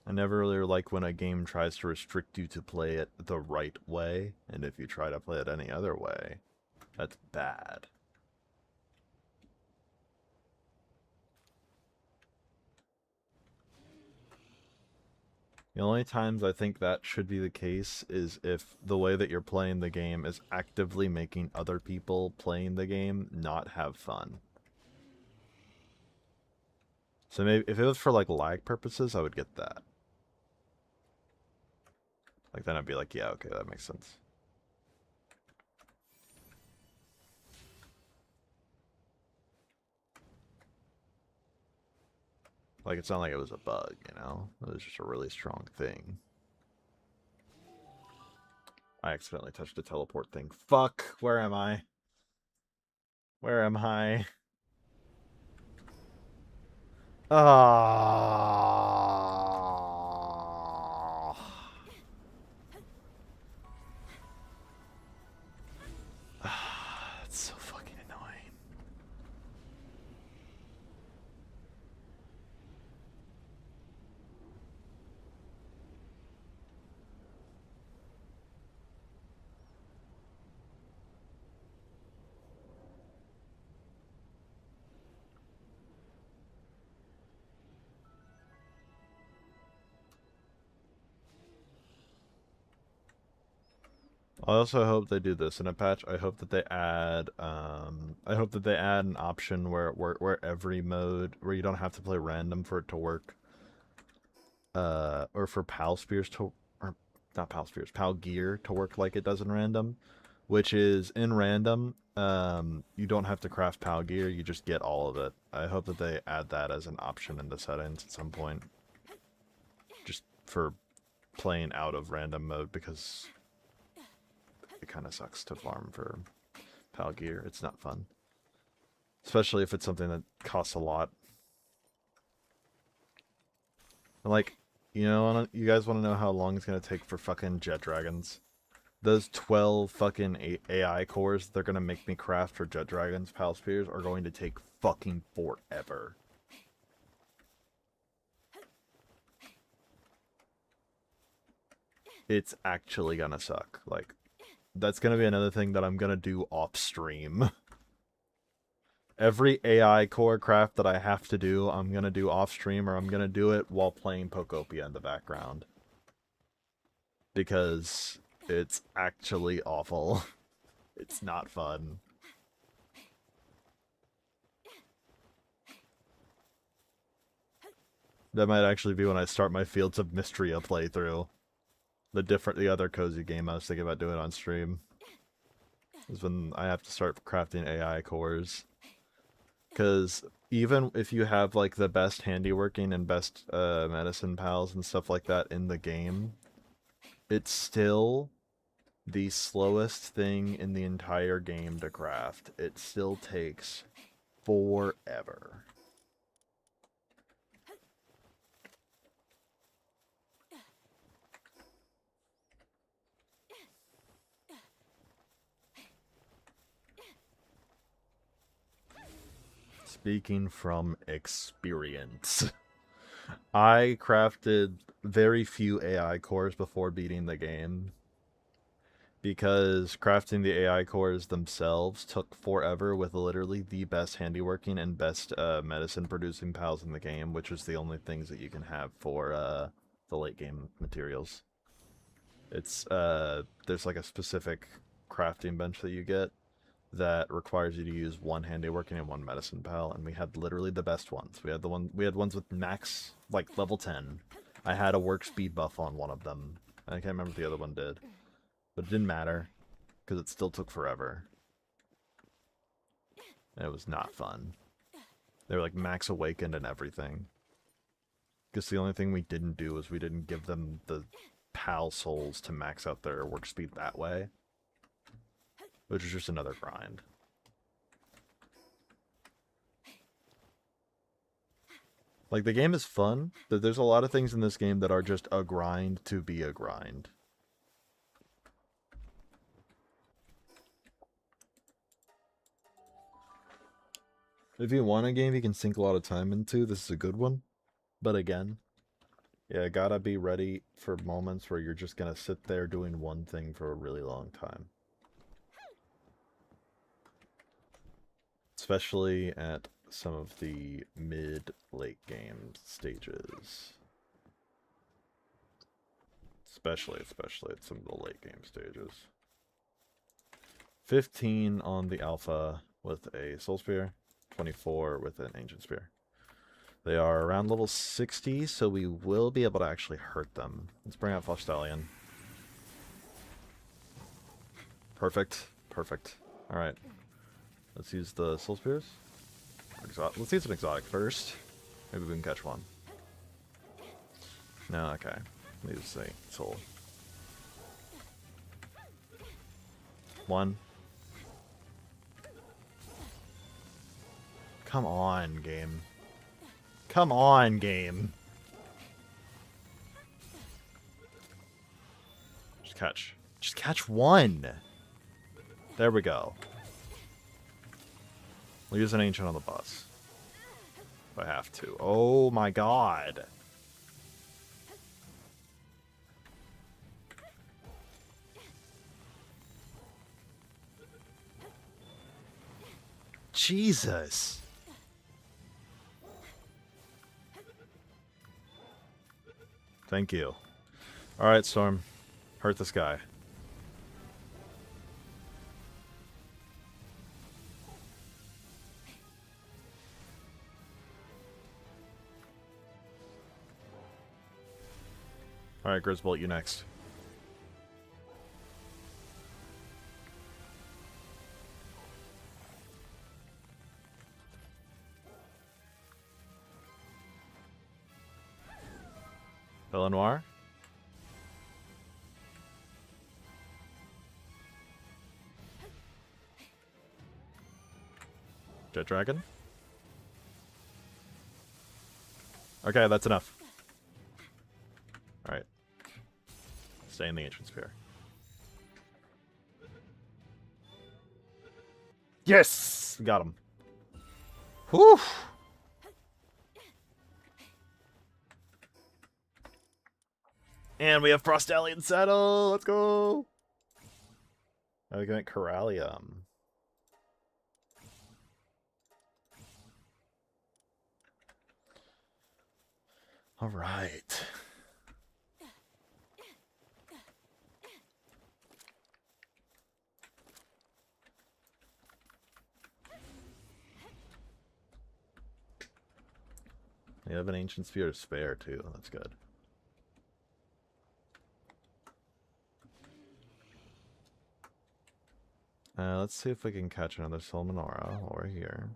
I never really like when a game tries to restrict you to play it the right way, and if you try to play it any other way, that's bad. The only times I think that should be the case is if the way that you're playing the game is actively making other people playing the game not have fun. So maybe if it was for like lag purposes, I would get that. Like then I'd be like, yeah, okay, that makes sense. Like it's not like it was a bug, you know? It was just a really strong thing. I accidentally touched a teleport thing. Fuck, where am I? Where am I? Ah. That's so fucking annoying. I also hope they do this in a patch. I hope that they add an option where every mode where you don't have to play random for it to work. Or for Pal Spears to, or not Pal Spears, Pal Gear to work like it does in random, which is in random, you don't have to craft Pal Gear, you just get all of it. I hope that they add that as an option in the settings at some point. Just for playing out of random mode, because it kind of sucks to farm for Pal Gear. It's not fun. Especially if it's something that costs a lot. And like, you guys want to know how long it's going to take for fucking jet dragons? Those 12 fucking AI cores they're going to make me craft for jet dragons, Pal Spears, are going to take fucking forever. It's actually going to suck. Like, that's going to be another thing that I'm going to do off stream. Every AI core craft that I have to do, I'm going to do off stream, or I'm going to do it while playing Pokopia in the background. Because it's actually awful. It's not fun. That might actually be when I start my Fields of Mystria playthrough. The other cozy game I was thinking about doing on stream is when I have to start crafting AI cores. Because even if you have like the best handiworking and best medicine pals and stuff like that in the game, it's still the slowest thing in the entire game to craft. It still takes forever. Speaking from experience, I crafted very few AI cores before beating the game, because crafting the AI cores themselves took forever with literally the best handiworking and best medicine producing pals in the game, which is the only things that you can have for the late game materials. It's there's like a specific crafting bench that you get that requires you to use one handiworking and one medicine pal, and we had literally the best ones. We had ones with max, like, level 10. I had a work speed buff on one of them. I can't remember what the other one did. But it didn't matter, because it still took forever. And it was not fun. They were like max awakened and everything. Because the only thing we didn't do was we didn't give them the PAL souls to max out their work speed that way. Which is just another grind. Like, the game is fun, but there's a lot of things in this game that are just a grind to be a grind. If you want a game you can sink a lot of time into, this is a good one. But again, yeah, gotta be ready for moments where you're just gonna sit there doing one thing for a really long time. Especially at some of the mid-late game stages. Especially at some of the late game stages. 15 on the alpha with a soul spear, 24 with an ancient spear. They are around level 60, so we will be able to actually hurt them. Let's bring out Flush Stallion. Perfect. Perfect. Alright. Let's use the soul spears. Let's use an exotic first. Maybe we can catch one. No, okay. Need to say soul. One. Come on, game. Come on, game. Just catch. Just catch one. There we go. We'll use an ancient on the boss. If I have to. Oh my god. Jesus. Thank you. Alright, Storm. Hurt this guy. Alright, Grizzbolt, you next. Belle Noir. Jet Dragon. Okay, that's enough. Alright. Stay in the Ancient Sphere. Yes! Got him. Whew! And we have Frostallion Saddle! Let's go! Now we can make Corallium. Alright. We have an Ancient Sphere to spare, too. That's good. Let's see if we can catch another Soul Menorah while we're here.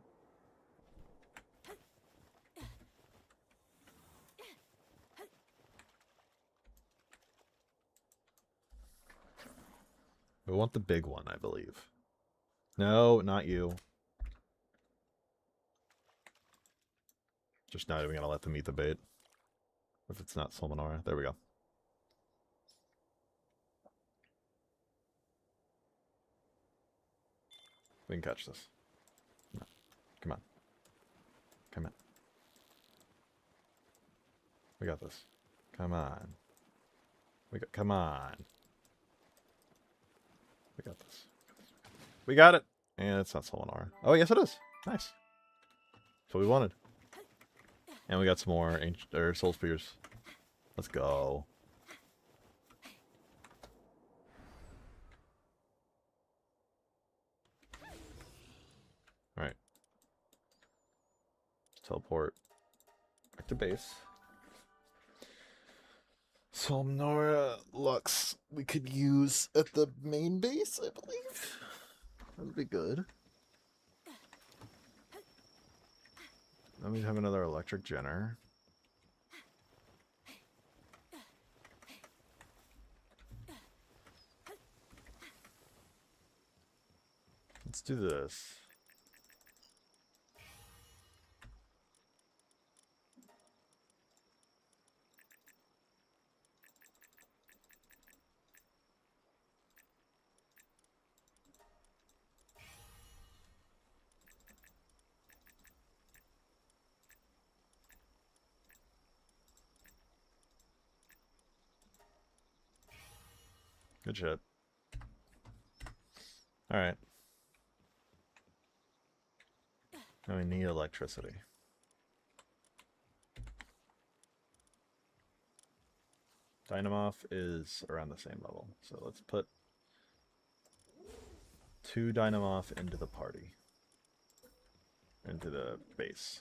We want the big one, I believe. No, not you. Just not even gonna let them eat the bait. If it's not Soul Menorah. There we go. We can catch this. No. Come on. Come on. We got this. Come on. Come on. We got this. We got it! And it's not Soul Menorah. Oh, yes it is. Nice. That's what we wanted. And we got some more Soul Spears. Let's go. Teleport back to base. Somnora Lux we could use at the main base, I believe. That would be good. Then we have another electric generator. Let's do this. Good shit. Alright. Now we need electricity. Dynamoth is around the same level. So let's put 2 Dynamoth into the party. Into the base.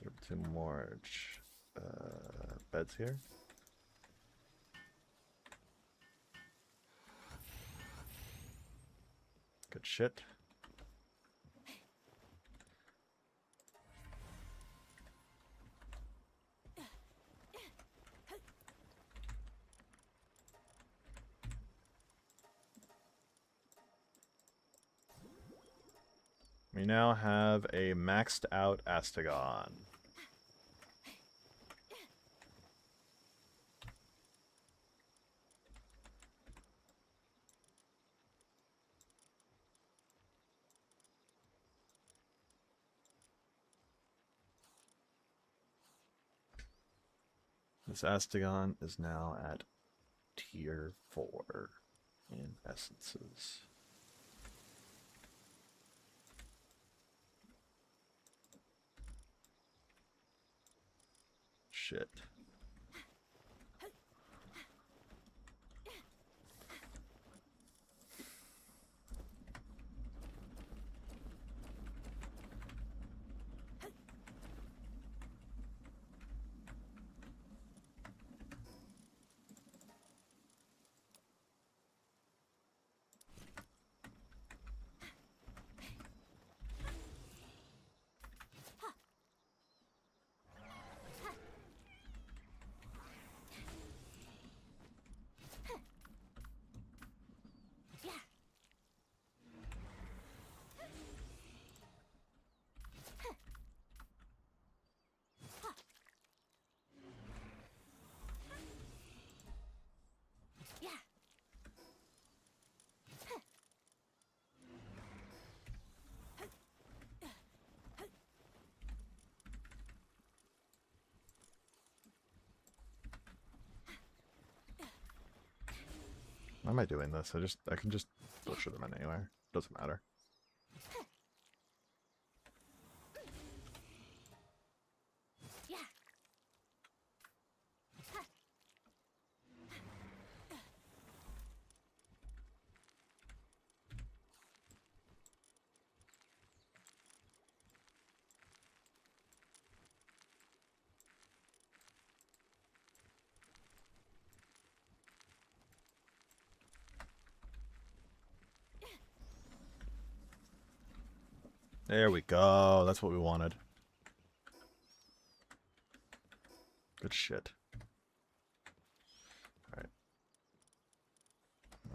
There are 2 more beds here. Good shit. We now have a maxed out Astegon. This Astegon is now at tier 4 in essences. Shit. Why am I doing this? I can just butcher them anywhere. Doesn't matter. There we go. That's what we wanted. Good shit. Alright.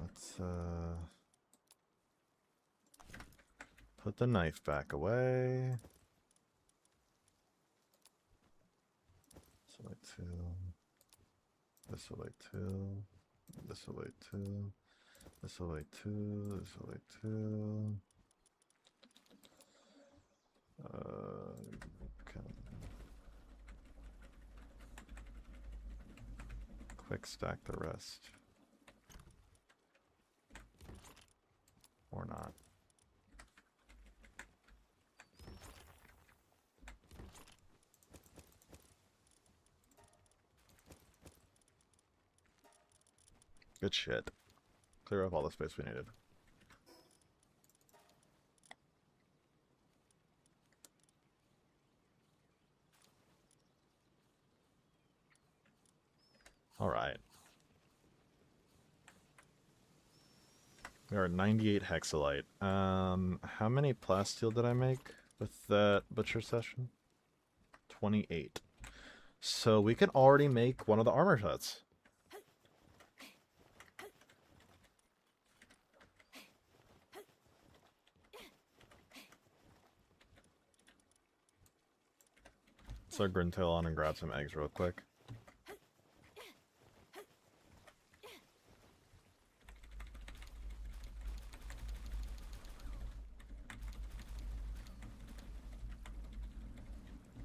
Let's put the knife back away. This way 2. This way 2. This way 2. This way 2. This way 2. Okay. Quick stack the rest. Or not. Good shit. Clear up all the space we needed. Alright. We are at 98 Hexolite. How many plasteel did I make with that butcher session? 28. So we can already make one of the armor sets. So Grintail on and grab some eggs real quick.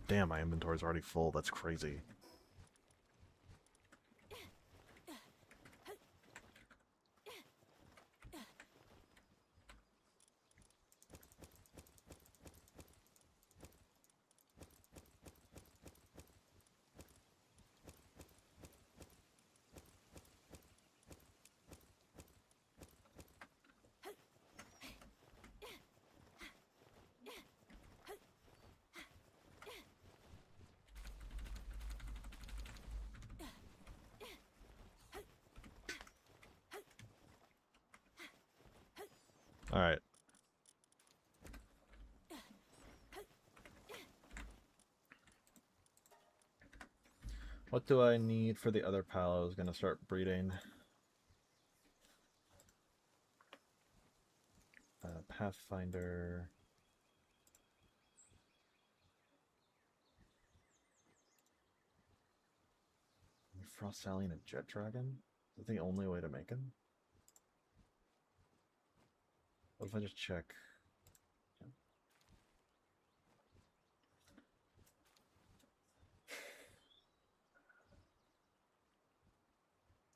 Damn, my inventory's already full. That's crazy. Alright. What do I need for the other pal I was going to start breeding? Pathfinder. Frost Stallion and Jet Dragon? Is that the only way to make him? What if I just check?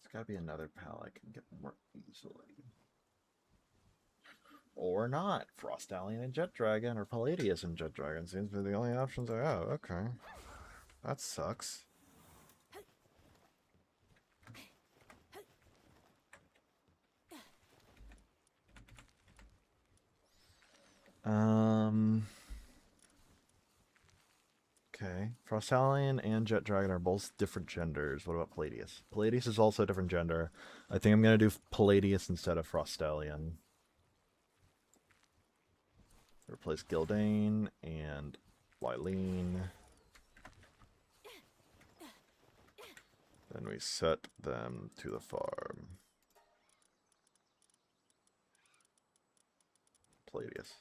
There's gotta be another pal I can get more easily. Or not. Frost Stallion and Jet Dragon, or Palladius and Jet Dragon seems to be the only options I have. Okay. That sucks. Okay. Frost Stallion and Jet Dragon are both different genders. What about Palladius? Palladius is also a different gender. I think I'm gonna do Palladius instead of Frost Stallion. Replace Gildane and Lylene. Then we set them to the farm. Palladius.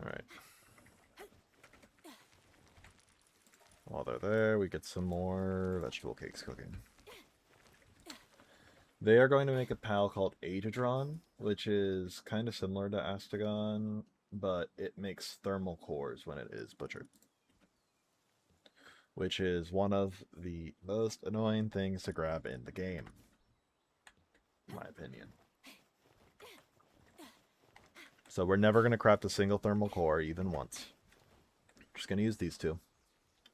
Alright. While they're there, we get some more vegetable cakes cooking. They are going to make a pal called Aegadron, which is kind of similar to Astagon, but it makes thermal cores when it is butchered. Which is one of the most annoying things to grab in the game, in my opinion. So we're never going to craft a single thermal core, even once. Just going to use these two.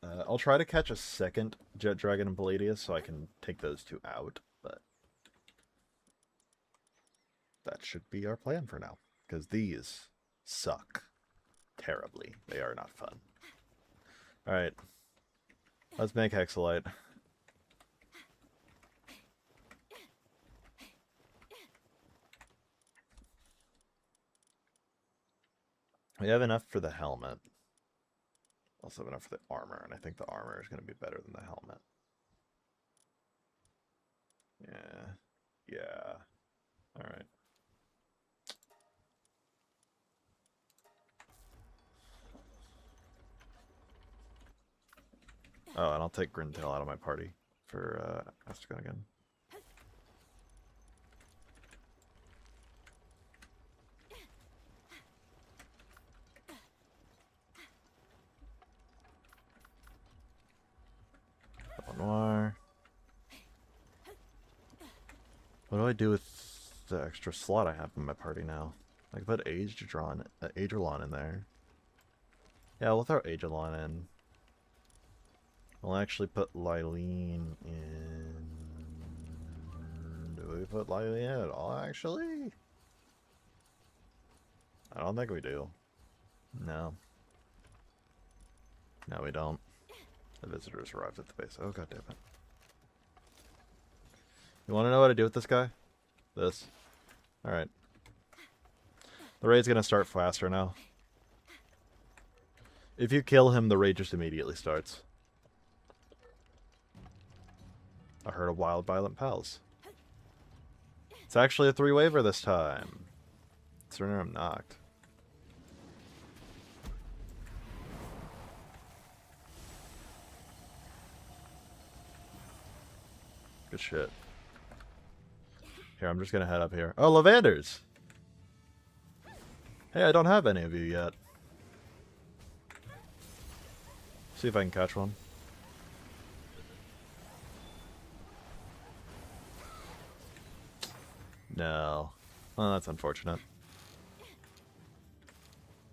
I'll try to catch a second Jet Dragon and Palladius so I can take those two out, but that should be our plan for now, because these suck terribly. They are not fun. Alright, let's make Hexolite. We have enough for the helmet. Also have enough for the armor, and I think the armor is going to be better than the helmet. Yeah. Alright. Oh, and I'll take Grintail out of my party for Astagon again. Noir. What do I do with the extra slot I have in my party now? I can put Aegadron in there. Yeah, we'll throw Aegadron in. We'll actually put Lylene in we put lightning in at all, actually? I don't think we do. No. No, we don't. The visitors arrived at the base. Oh, god damn it. You want to know what to do with this guy? This. Alright. The raid's gonna start faster now. If you kill him, the raid just immediately starts. I heard of wild, violent pals. It's actually a 3-waver this time. Considering I'm knocked. Good shit. Here, I'm just gonna head up here. Oh, Lavanders! Hey, I don't have any of you yet. See if I can catch one. No. Well, that's unfortunate.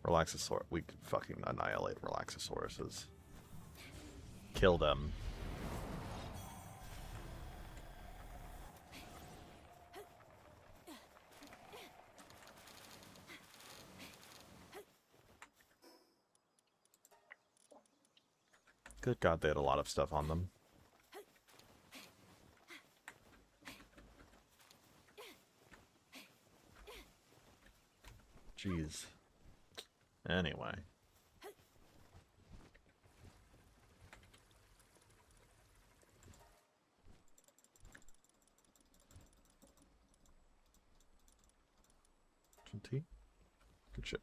Relaxosaurus. We could fucking annihilate Relaxosauruses. Kill them. Good god, they had a lot of stuff on them. Jeez. Anyway. Good shit.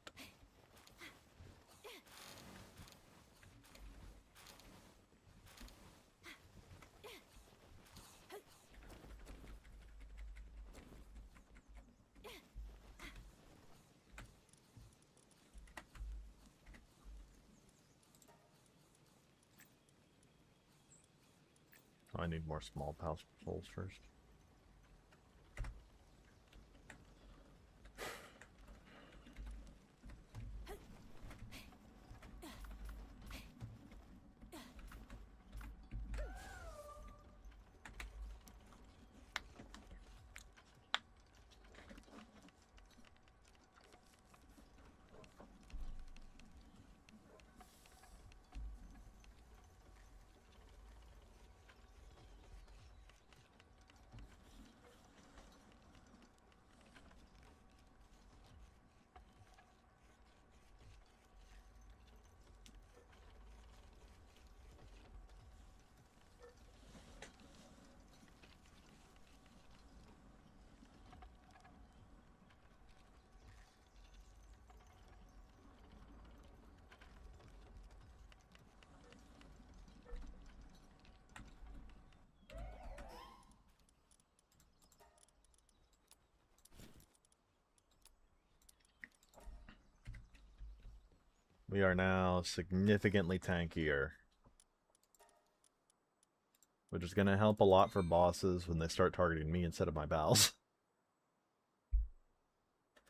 I need more small souls first. We are now significantly tankier. Which is going to help a lot for bosses when they start targeting me instead of my pals.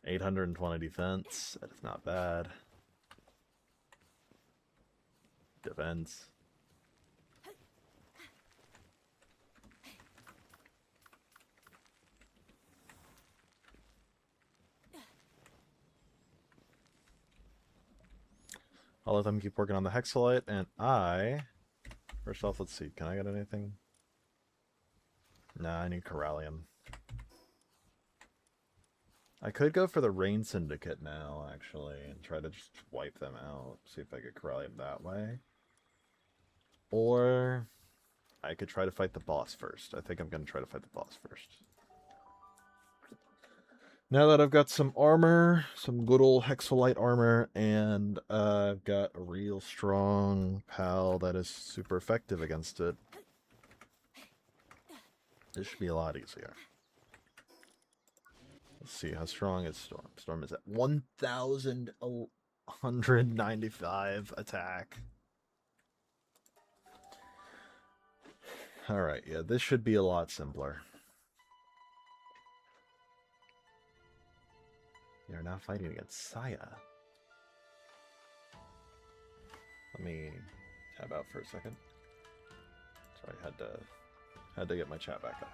820 defense. That is not bad. Defense. I'll let them keep working on the Hexolite, and first off, let's see, can I get anything? Nah, I need Corallium. I could go for the Rain Syndicate now, actually, and try to just wipe them out. See if I get Corallium that way. Or I could try to fight the boss first. I think I'm going to try to fight the boss first. Now that I've got some armor, some good old Hexolite armor, and I've got a real strong pal that is super effective against it, this should be a lot easier. Let's see, how strong is Storm? Storm is at 1,195 attack. Alright, yeah, this should be a lot simpler. You're now fighting against Saya. Let me tab out for a second. Sorry, had to get my chat back up.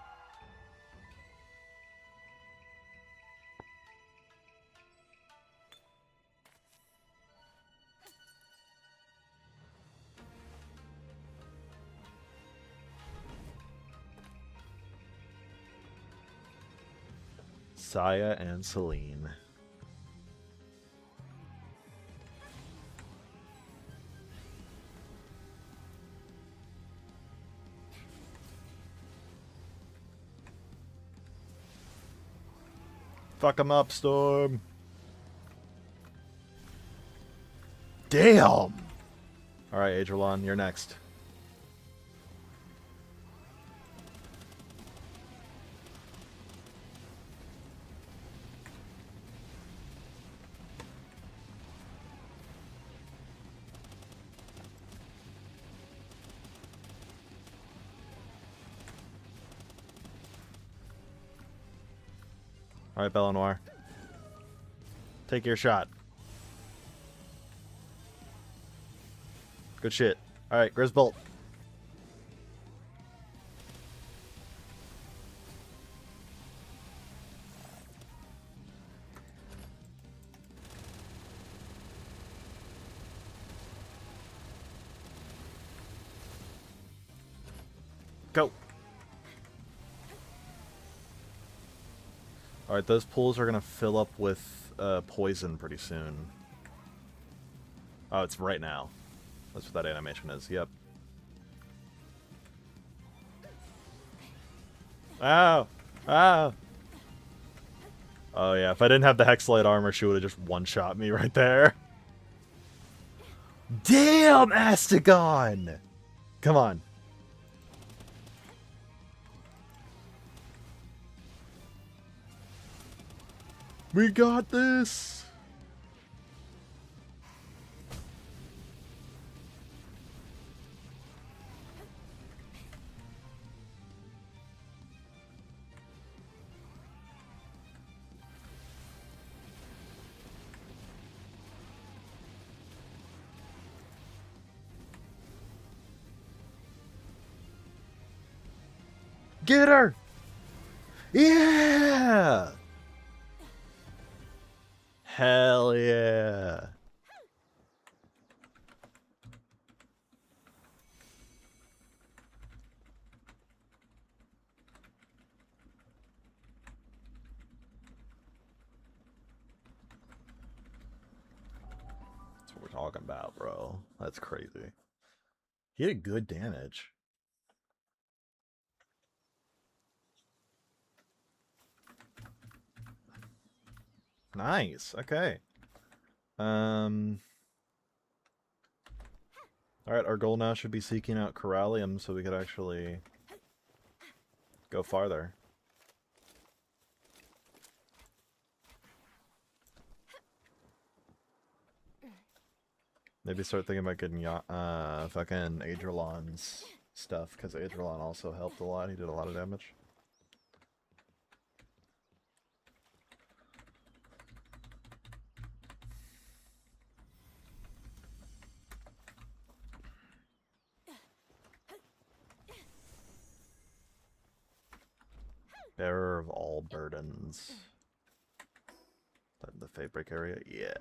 Saya and Celine. Fuck him up, Storm. Damn! Alright, Adrelon, you're next. Alright, Belenoir. Take your shot. Good shit. Alright, Grizzbolt. Go. Alright, those pools are gonna fill up with poison pretty soon. Oh, it's right now. That's what that animation is, yep. Ow! Ow! Oh yeah, if I didn't have the Hexolite armor, she would have just one-shot me right there. Damn, Astagon! Come on. We got this! Get her! Yeah! Hell yeah! That's what we're talking about, bro. That's crazy. He did good damage. Nice. Okay. Alright, our goal now should be seeking out Corallium so we could actually go farther. Maybe start thinking about getting fucking Adrelon's stuff, because Adrelon also helped a lot. He did a lot of damage. Bearer of all burdens. The Fabric area? Yeah.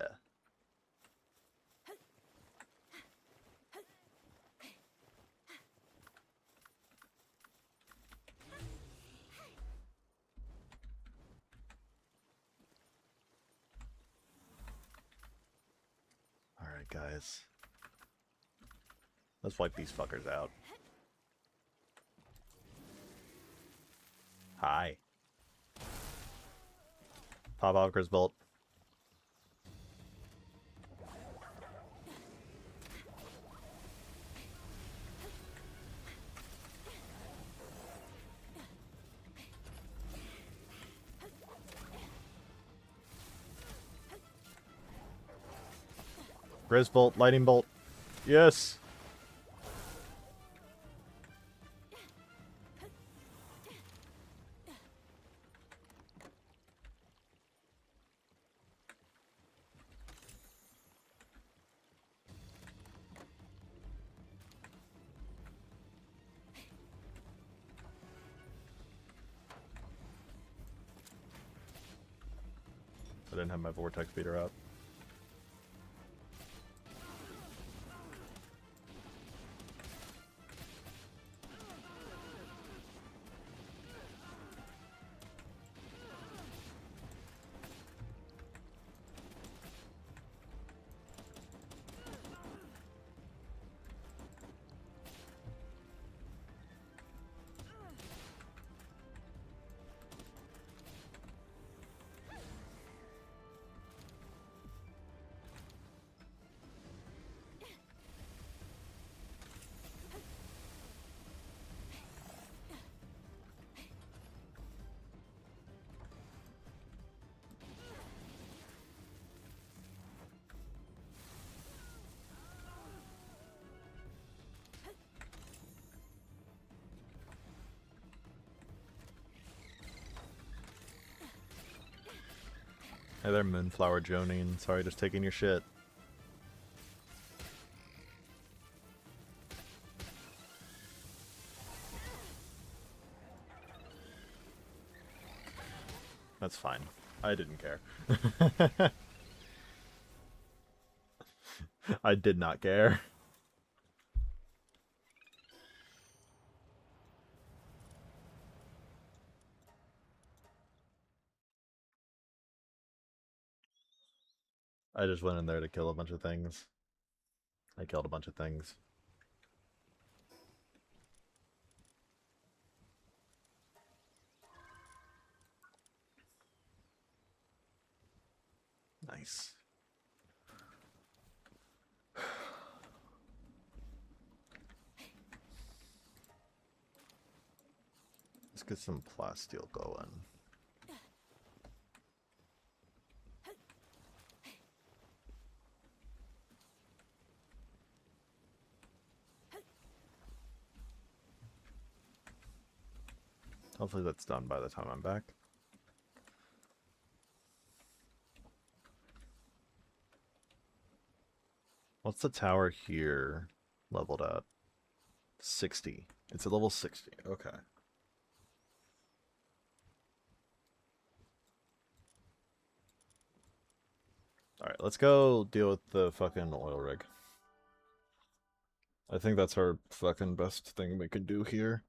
Alright, guys. Let's wipe these fuckers out. Hi. Pop off, Grizzbolt. Grizzbolt, Lightning Bolt. Yes! I didn't have my Vortex Beater out. Hey there, Moonflower Jonine. Sorry, just taking your shit. That's fine. I didn't care. I did not care. I just went in there to kill a bunch of things. I killed a bunch of things. Nice. Let's get some plasteel going. Hopefully that's done by the time I'm back. What's the tower here leveled at? 60. It's at level 60. Okay. Alright, let's go deal with the fucking oil rig. I think that's our fucking best thing we could do here.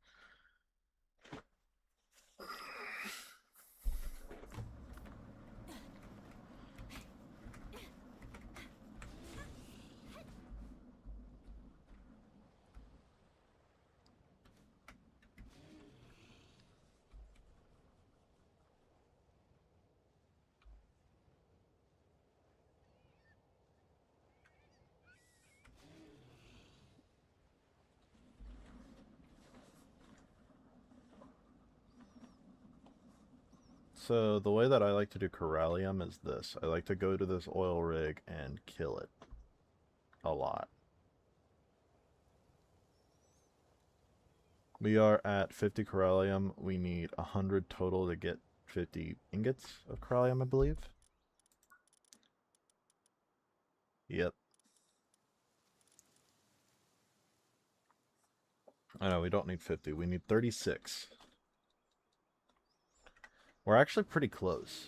So the way that I like to do Corallium is this. I like to go to this oil rig and kill it. A lot. We are at 50 Corallium. We need 100 total to get 50 ingots of Corallium, I believe. Yep. I know, we don't need 50. We need 36. We're actually pretty close.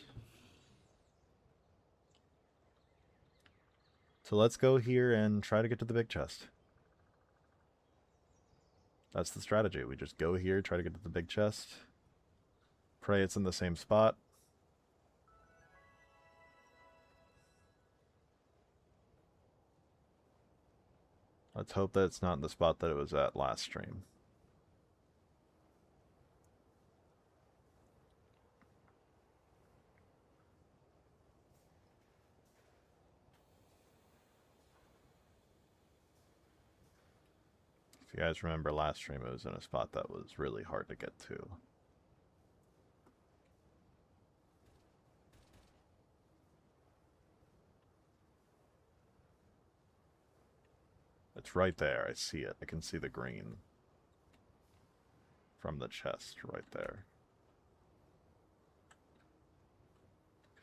So let's go here and try to get to the big chest. That's the strategy. We just go here, try to get to the big chest. Pray it's in the same spot. Let's hope that it's not in the spot that it was at last stream. If you guys remember last stream, it was in a spot that was really hard to get to. It's right there. I see it. I can see the green from the chest right there.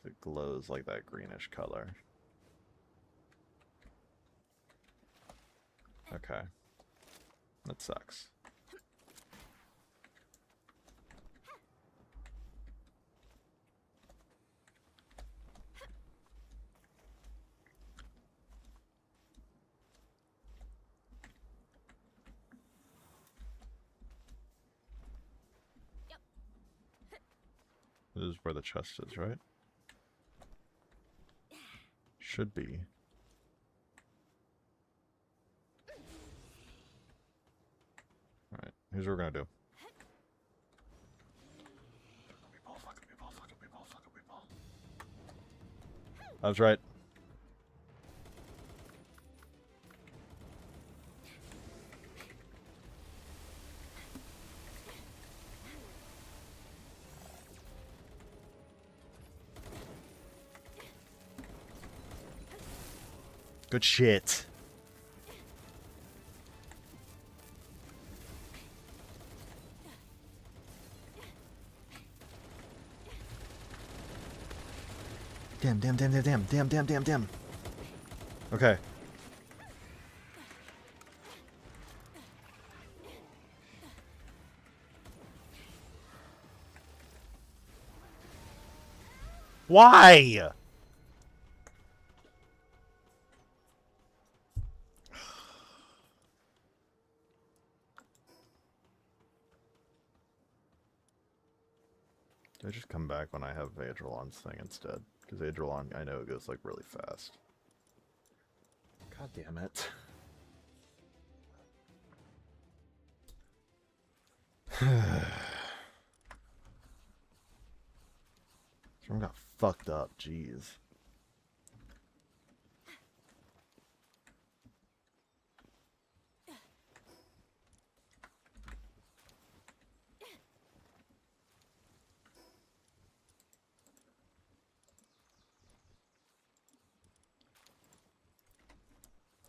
It glows like that greenish color. Okay. That sucks. This is where the chest is, right? Should be. Alright, here's what we're gonna do. I was right. Good shit. Damn, damn, damn, damn, damn, damn, damn, damn, damn. Okay. Why? I just come back when I have Adrolon's thing instead. Because Adrolon, I know it goes like really fast. God damn it. Someone got fucked up, jeez.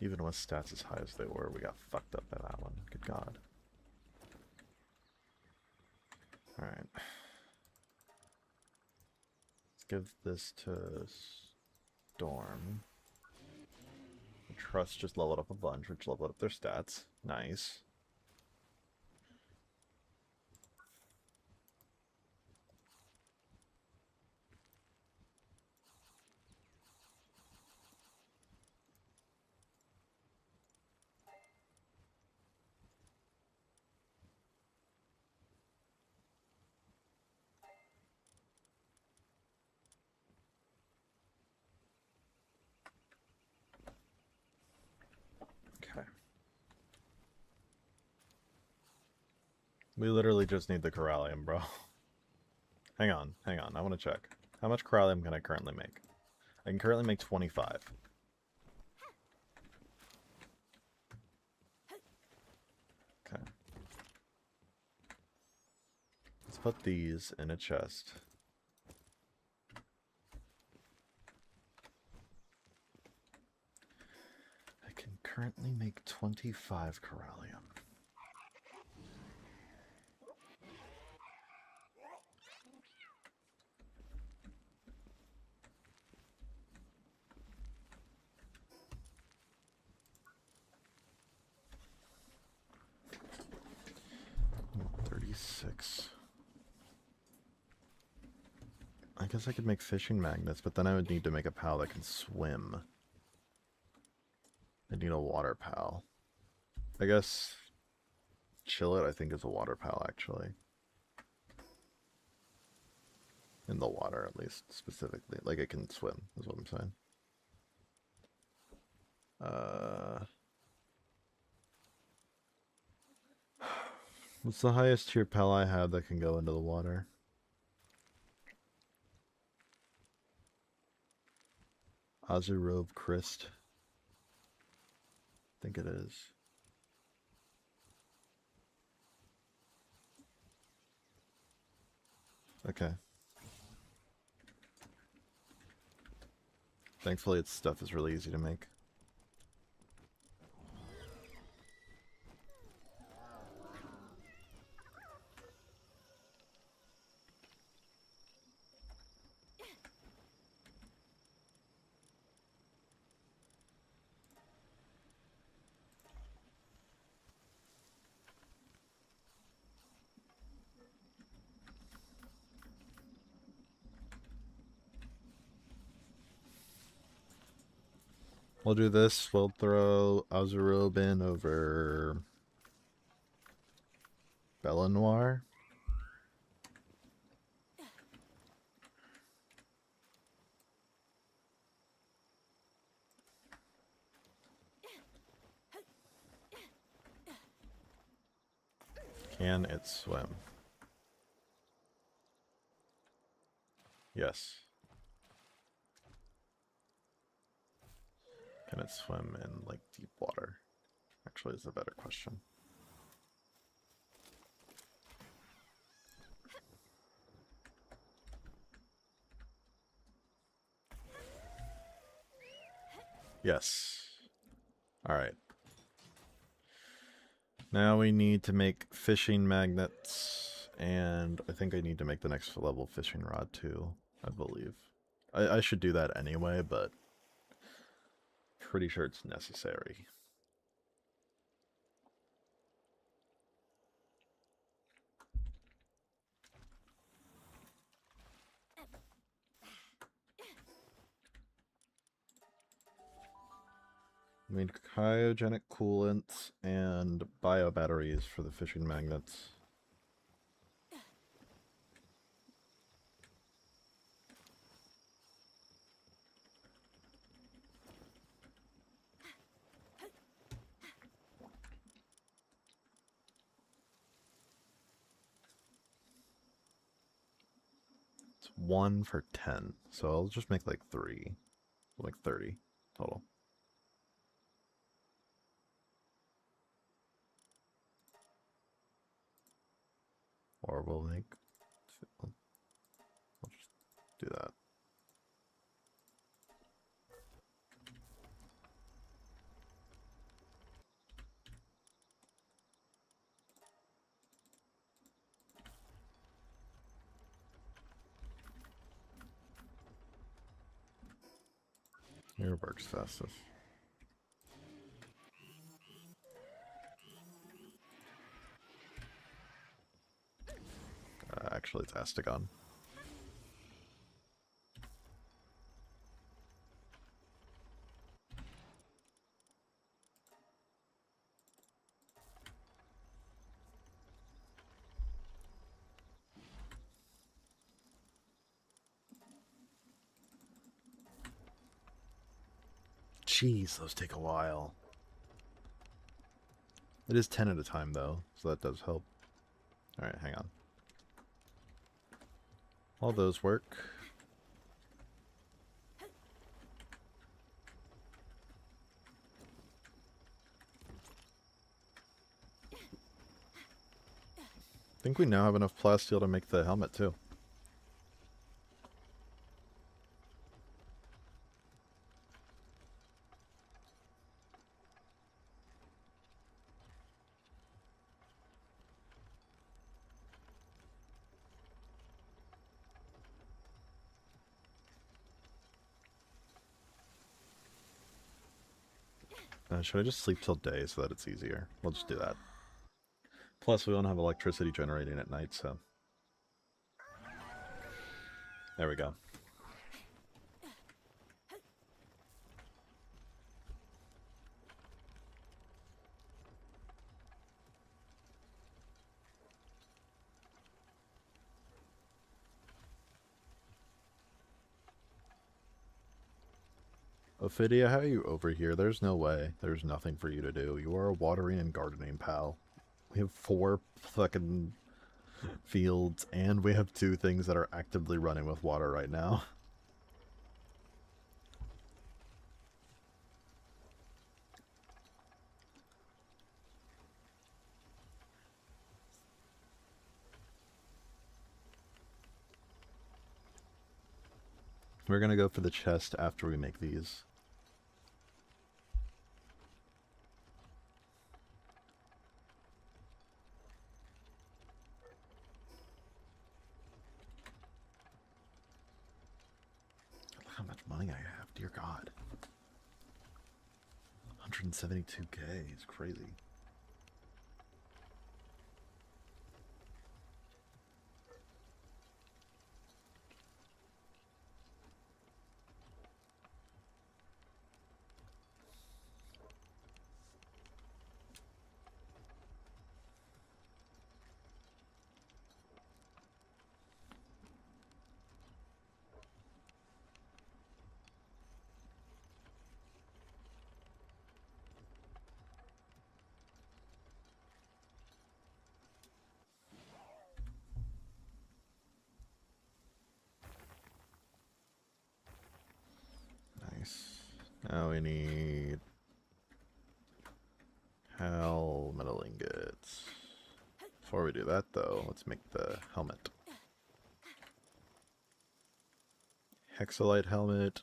Even with stats as high as they were, we got fucked up by that one. Good God. Alright. Let's give this to Storm. Trust just leveled up a bunch, which leveled up their stats. Nice. Okay. We literally just need the Corallium, bro. Hang on, I want to check. How much Corallium can I currently make? I can currently make 25. Okay. Let's put these in a chest. I can currently make 25 Corallium. I guess I could make fishing magnets, but then I would need to make a pal that can swim. I need a water pal. I guess Chill It, I think, is a water pal, actually. In the water, at least, specifically. Like, it can swim, is what I'm saying. What's the highest tier pal I have that can go into the water? Azurobe Christ. I think it is. Okay. Thankfully, its stuff is really easy to make. We'll do this. We'll throw Azurobe in over Belanoir. Can it swim? Yes. Can it swim in, like, deep water? Actually, is a better question. Yes. Alright. Now we need to make fishing magnets, and I think I need to make the next level fishing rod too, I believe. I should do that anyway, but pretty sure it's necessary. I made cryogenic coolants and bio batteries for the fishing magnets. It's 1 for 10, so I'll just make like 3. Like 30 total. Or we'll make... I'll just do that. Here works fastest. Actually, it's Astagon. Jeez, those take a while. It is 10 at a time, though, so that does help. Alright, hang on. All those work. I think we now have enough plasteel to make the helmet, too. Should I just sleep till day so that it's easier? We'll just do that. Plus, we don't have electricity generating at night, so... There we go. Ophidia, how are you over here? There's no way. There's nothing for you to do. You are a watering and gardening pal. We have 4 fucking fields, and we have 2 things that are actively running with water right now. We're gonna go for the chest after we make these. Look how much money I have, dear God. 172k is crazy. Now we need Hal metal ingots. Before we do that, though, let's make the helmet. Hexolite helmet.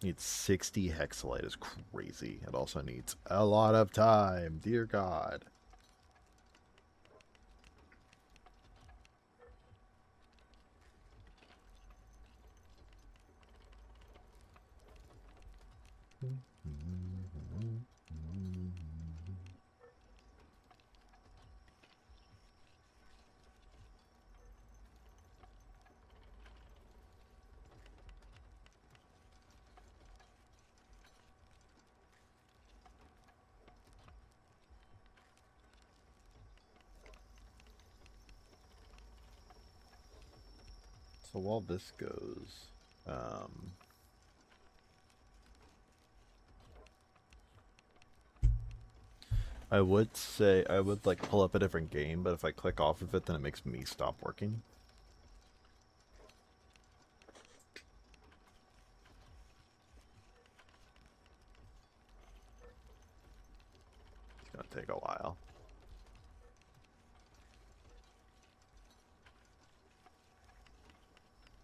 Needs 60 hexolite, is crazy. It also needs a lot of time, dear God. So while this goes, I would say I would like pull up a different game, but if I click off of it, then it makes me stop working. It's gonna take a while.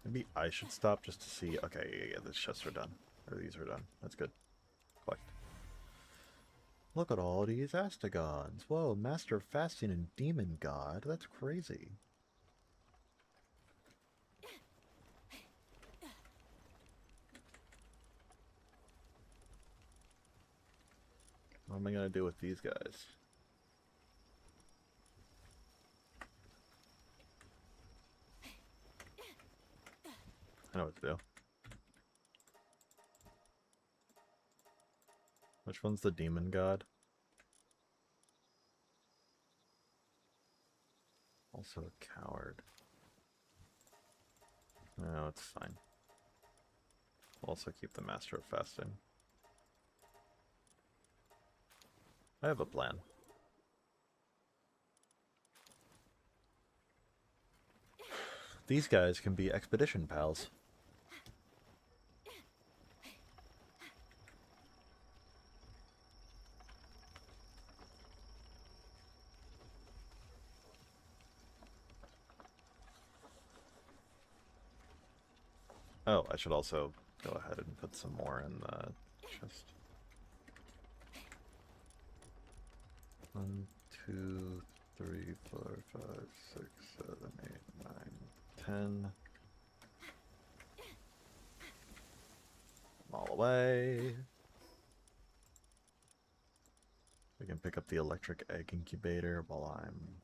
Maybe I should stop just to see. Okay, yeah, the chests are done. Or these are done. That's good. Collect. Look at all these Astegons. Whoa, Master of Fasting and Demon God. That's crazy. What am I gonna do with these guys? I know what to do. Which one's the demon god? Also a coward. No, it's fine. We'll also keep the Master of Fasting. I have a plan. These guys can be expedition pals. Oh, I should also go ahead and put some more in the chest. 1, 2, 3, 4, 5, 6, 7, 8, 9, 10. All away. We can pick up the electric egg incubator while I'm...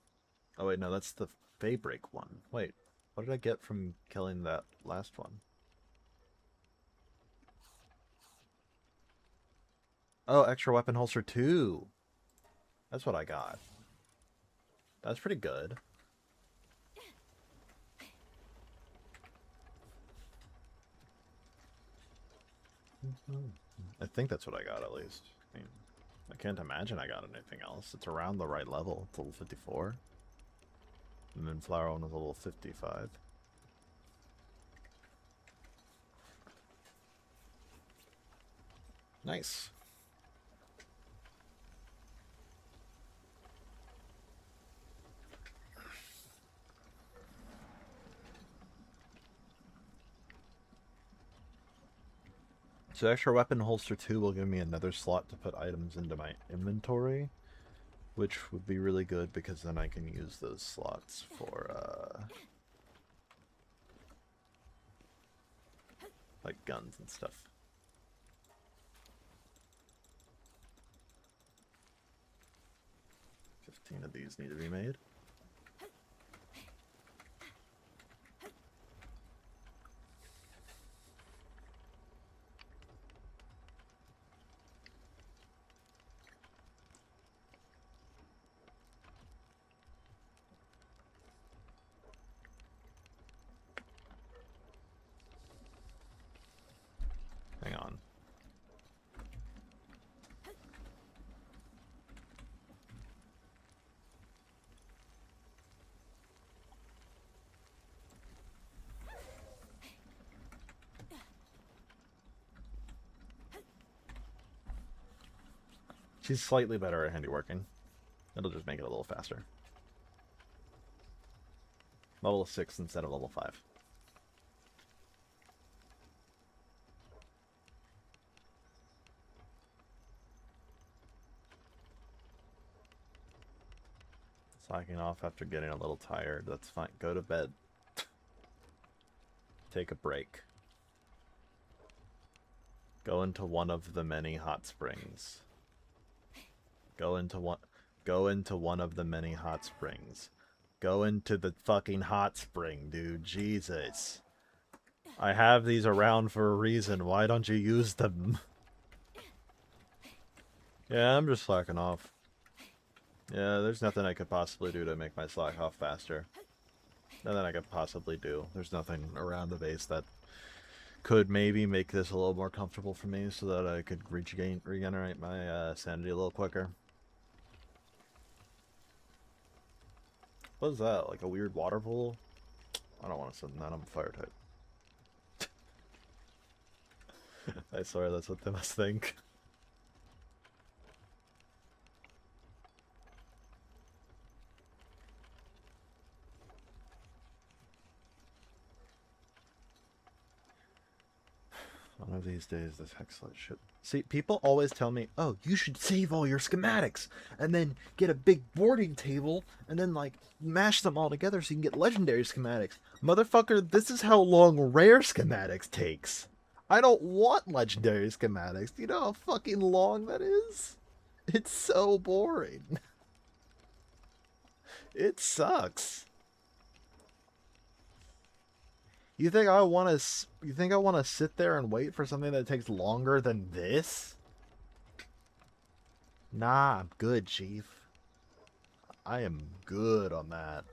Oh wait, no, that's the Faybreak one. Wait, what did I get from killing that last one? Oh, extra weapon holster 2. That's what I got. That's pretty good. I think that's what I got, at least. I mean, I can't imagine I got anything else. It's around the right level. It's level 54. And then Flower One was level 55. Nice. So extra weapon holster 2 will give me another slot to put items into my inventory, which would be really good because then I can use those slots for like guns and stuff. 15 of these need to be made. Hang on. She's slightly better at handiworking. It'll just make it a little faster. Level 6 instead of level 5. Slacking off after getting a little tired. That's fine. Go to bed. Take a break. Go into one of the many hot springs. Go into one of the many hot springs. Go into the fucking hot spring, dude. Jesus. I have these around for a reason. Why don't you use them? Yeah, I'm just slacking off. Yeah, there's nothing I could possibly do to make my slack off faster. Nothing I could possibly do. There's nothing around the base that could maybe make this a little more comfortable for me so that I could regenerate my sanity a little quicker. What is that? Like a weird water pool? I don't want to send that. I'm a fire type. I swear that's what they must think. One of these days, this Hexolite shit. See, people always tell me, oh, you should save all your schematics, and then get a big boarding table, and then, like, mash them all together so you can get legendary schematics. Motherfucker, this is how long rare schematics takes. I don't want legendary schematics. Do you know how fucking long that is? It's so boring. It sucks. You think I want to sit there and wait for something that takes longer than this? Nah, I'm good, Chief. I am good on that.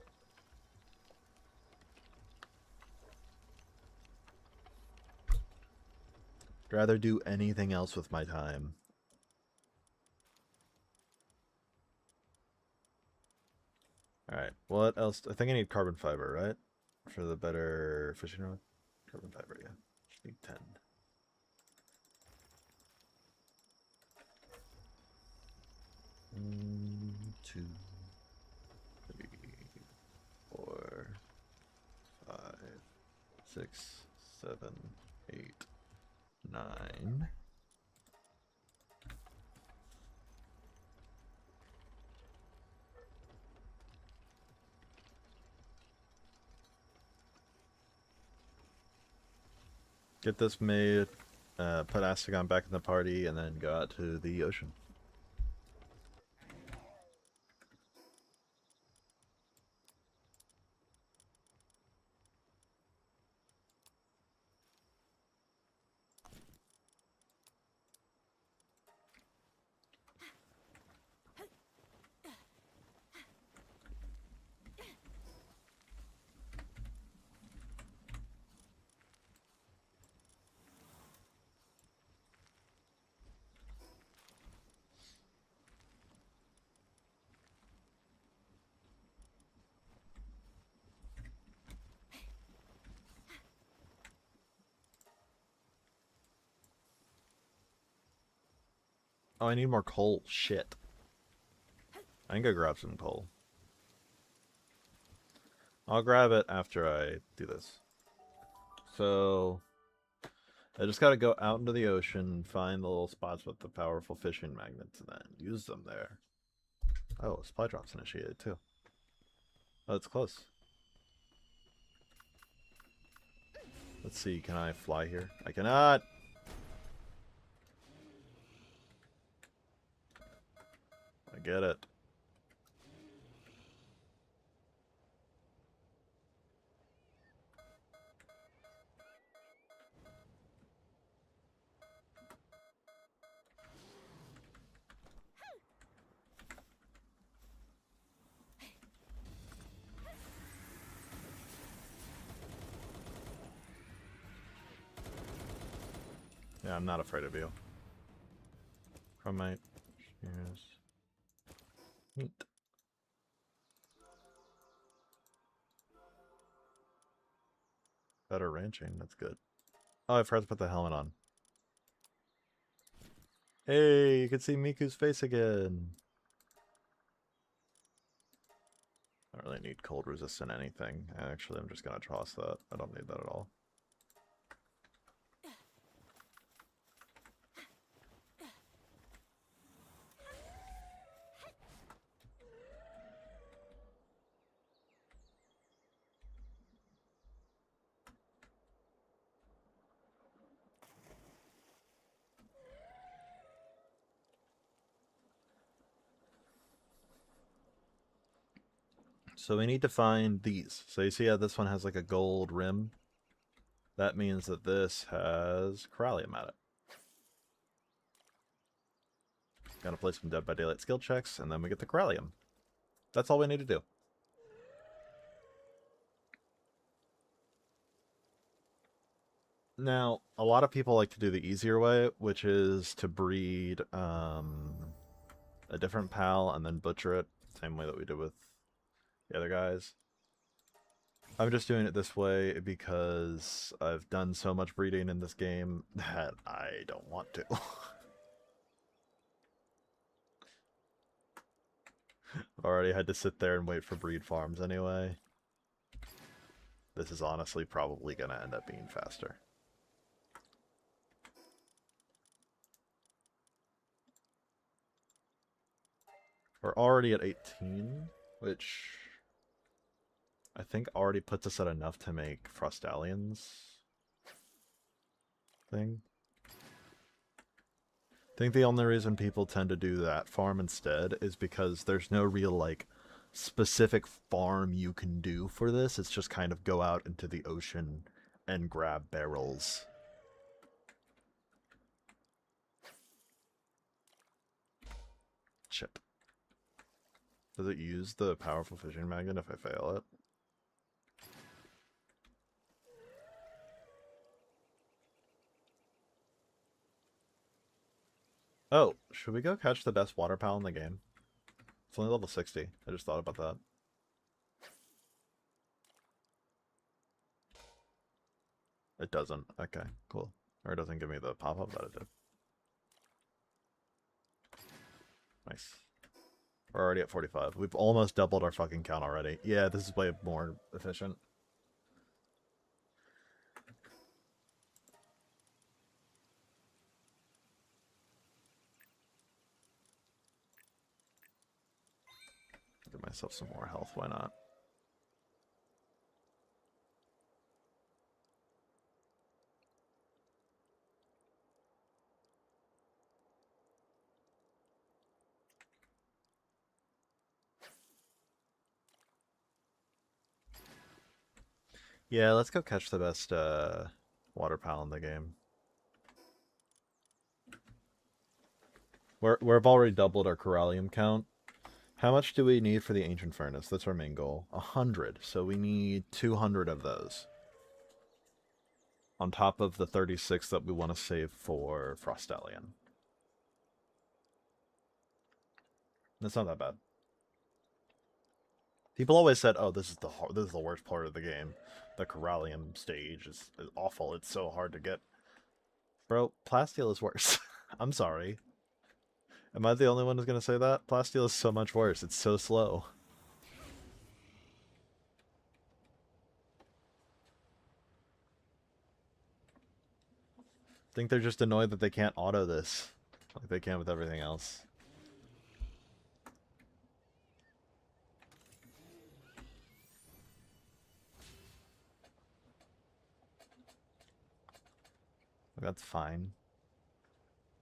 I'd rather do anything else with my time. Alright, what else? I think I need carbon fiber, right? For the better fishing rod? Carbon fiber, yeah. Just need 10. One, 2, 3, 4, 5, 6, 7, 8, 9. Get this made, put Astragon back in the party, and then go out to the ocean. Oh, I need more coal. Shit. I can go grab some coal. I'll grab it after I do this. So, I just gotta go out into the ocean, find the little spots with the powerful fishing magnets, and then use them there. Oh, supply drops initiated too. Oh, it's close. Let's see, can I fly here? I cannot! I get it. Yeah, I'm not afraid of you. Chromite. Yes. Neat. Better ranching, that's good. Oh, I forgot to put the helmet on. Hey, you can see Miku's face again. I don't really need cold resistant anything. Actually, I'm just gonna toss that. I don't need that at all. So we need to find these. So you see how this one has like a gold rim? That means that this has corallium at it. Gotta play some Dead by Daylight skill checks, and then we get the corallium. That's all we need to do. Now, a lot of people like to do the easier way, which is to breed a different pal and then butcher it, same way that we did with the other guys. I'm just doing it this way because I've done so much breeding in this game that I don't want to. I've already had to sit there and wait for breed farms anyway. This is honestly probably going to end up being faster. We're already at 18, which I think already puts us at enough to make Frostallions thing. I think the only reason people tend to do that farm instead is because there's no real, like, specific farm you can do for this. It's just kind of go out into the ocean and grab barrels. Shit. Does it use the powerful fishing magnet if I fail it? Oh, should we go catch the best water pal in the game? It's only level 60. I just thought about that. It doesn't. Okay, cool. Or it doesn't give me the pop-up that it did. Nice. We're already at 45. We've almost doubled our fucking count already. Yeah, this is way more efficient. Give myself some more health, why not? Yeah, let's go catch the best water pal in the game. We've already doubled our corallium count. How much do we need for the ancient furnace? That's our main goal. 100. So we need 200 of those. On top of the 36 that we want to save for Frostallion. That's not that bad. People always said, "Oh, this is the worst part of the game. The corallium stage is awful. It's so hard to get." Bro, plasteel is worse. I'm sorry. Am I the only one who's gonna say that? Plasteel is so much worse. It's so slow. I think they're just annoyed that they can't auto this like they can with everything else. That's fine.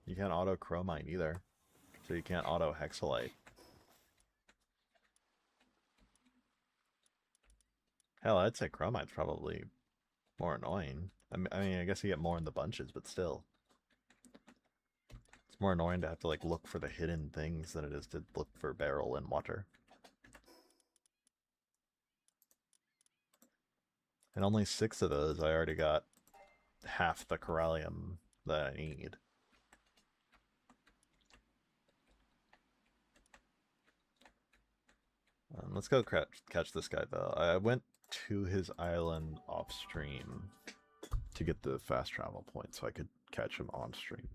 You can't auto chromite either. So you can't auto hexolite. Hell, I'd say chromite's probably more annoying. I mean, I guess you get more in the bunches, but still. It's more annoying to have to, like, look for the hidden things than it is to look for barrel and water. And only 6 of those, I already got half the corallium that I need. Let's go catch this guy, though. I went to his island off stream to get the fast travel point so I could catch him on stream.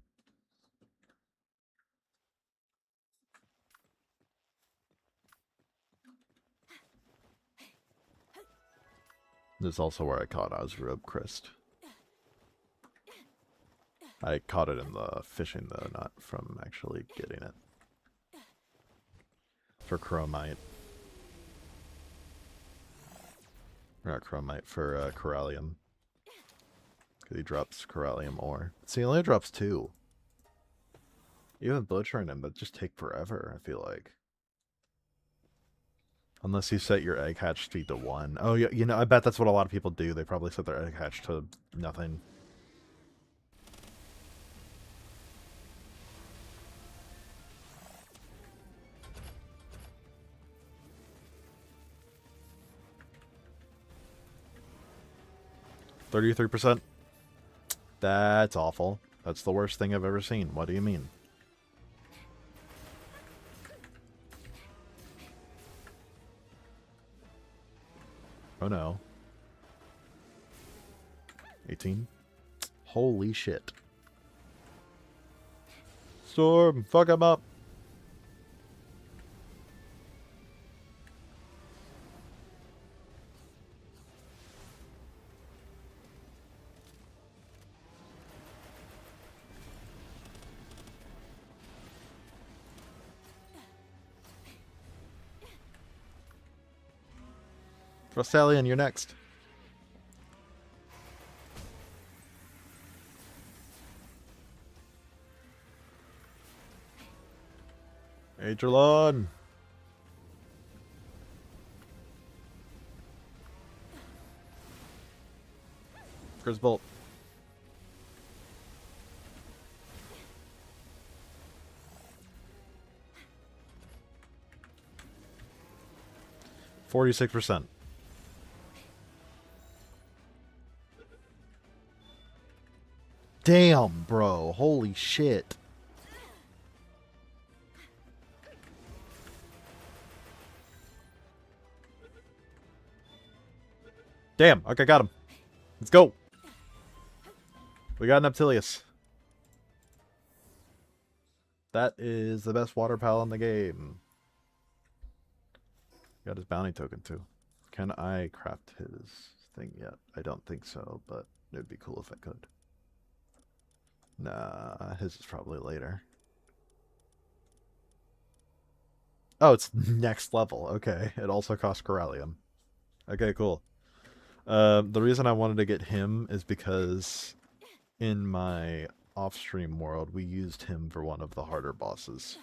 This is also where I caught Osrub Crest. I caught it in the fishing, though, not from actually getting it. For chromite. Not chromite, for corallium. Because he drops corallium ore. See, he only drops 2. Even butchering him, that just take forever, I feel like. Unless you set your egg hatch speed to 1. Oh, yeah, you know, I bet that's what a lot of people do. They probably set their egg hatch to nothing. $33%. That's awful. That's the worst thing I've ever seen. What do you mean? Oh no. 18. Holy shit. Storm, fuck him up. Frostallion, you're next. Aetherlon. Grisbolt. %. Damn, bro. Holy shit. Damn. Okay, got him. Let's go. We got an Aptilius. That is the best water pal in the game. Got his bounty token, too. Can I craft his thing yet? I don't think so, but it would be cool if I could. Nah, his is probably later. Oh, it's next level. Okay. It also costs Corallium. Okay, cool. The reason I wanted to get him is because in my off-stream world, we used him for one of the harder bosses.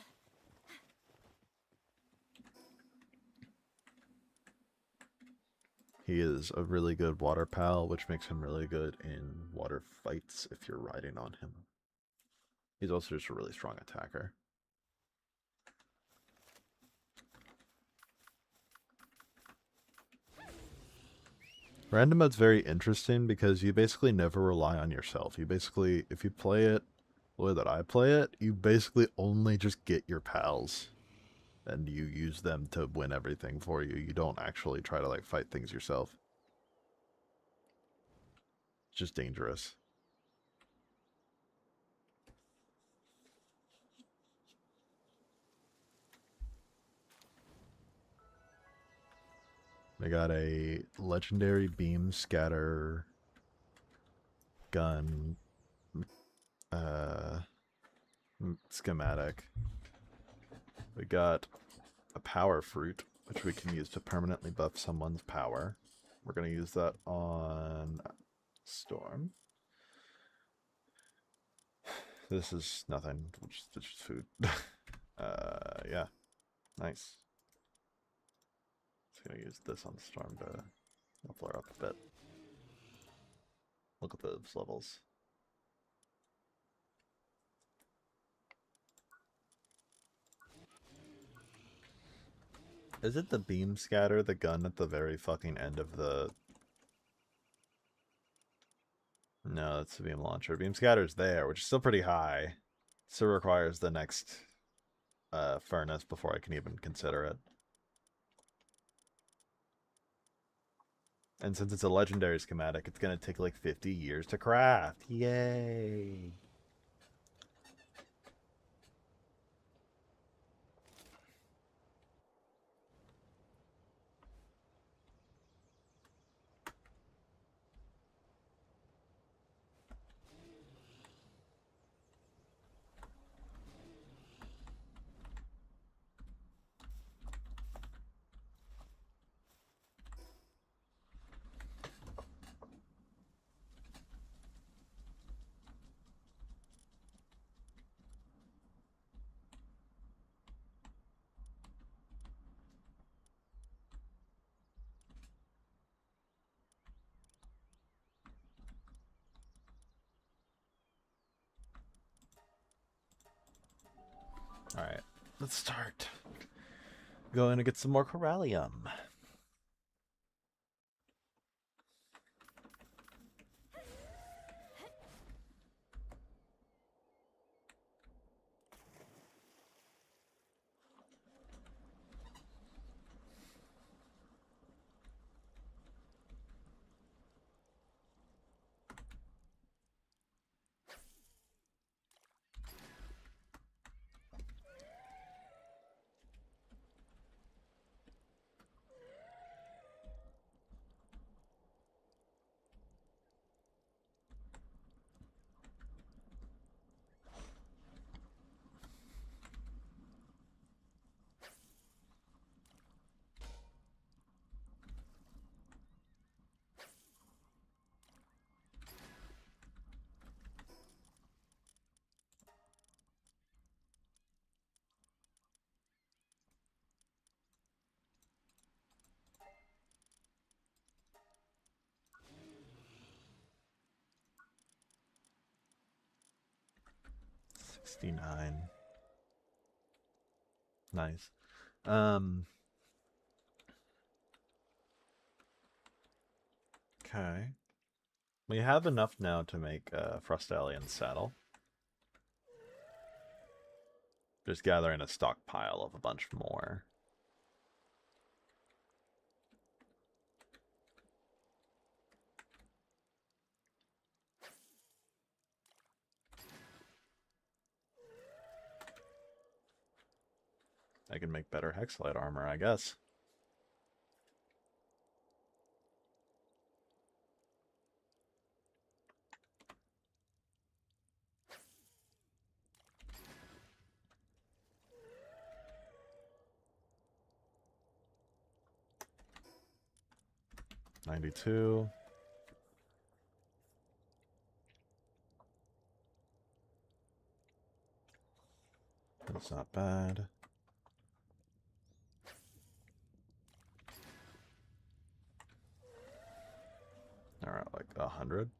He is a really good water pal, which makes him really good in water fights if you're riding on him. He's also just a really strong attacker. Random mode's very interesting because you basically never rely on yourself. You basically, if you play it the way that I play it, you basically only just get your pals. And you use them to win everything for you. You don't actually try to, like, fight things yourself. It's just dangerous. They got a legendary beam scatter gun schematic. We got a power fruit, which we can use to permanently buff someone's power. We're going to use that on Storm. This is nothing, it's just food. Yeah. Nice. Just gonna use this on Storm to level her up a bit. Look at those levels. Is it the beam scatter, the gun at the very fucking end of the... No, that's the beam launcher. Beam scatter's there, which is still pretty high. Still requires the next furnace before I can even consider it. And since it's a legendary schematic, it's going to take like 50 years to craft. Yay! Alright, let's start. Going to get some more Corallium. $69. Nice. Okay. We have enough now to make a Frostallion saddle. Just gathering a stockpile of a bunch more. I can make better Hexolite armor, I guess. $92. That's not bad. Alright, like 100.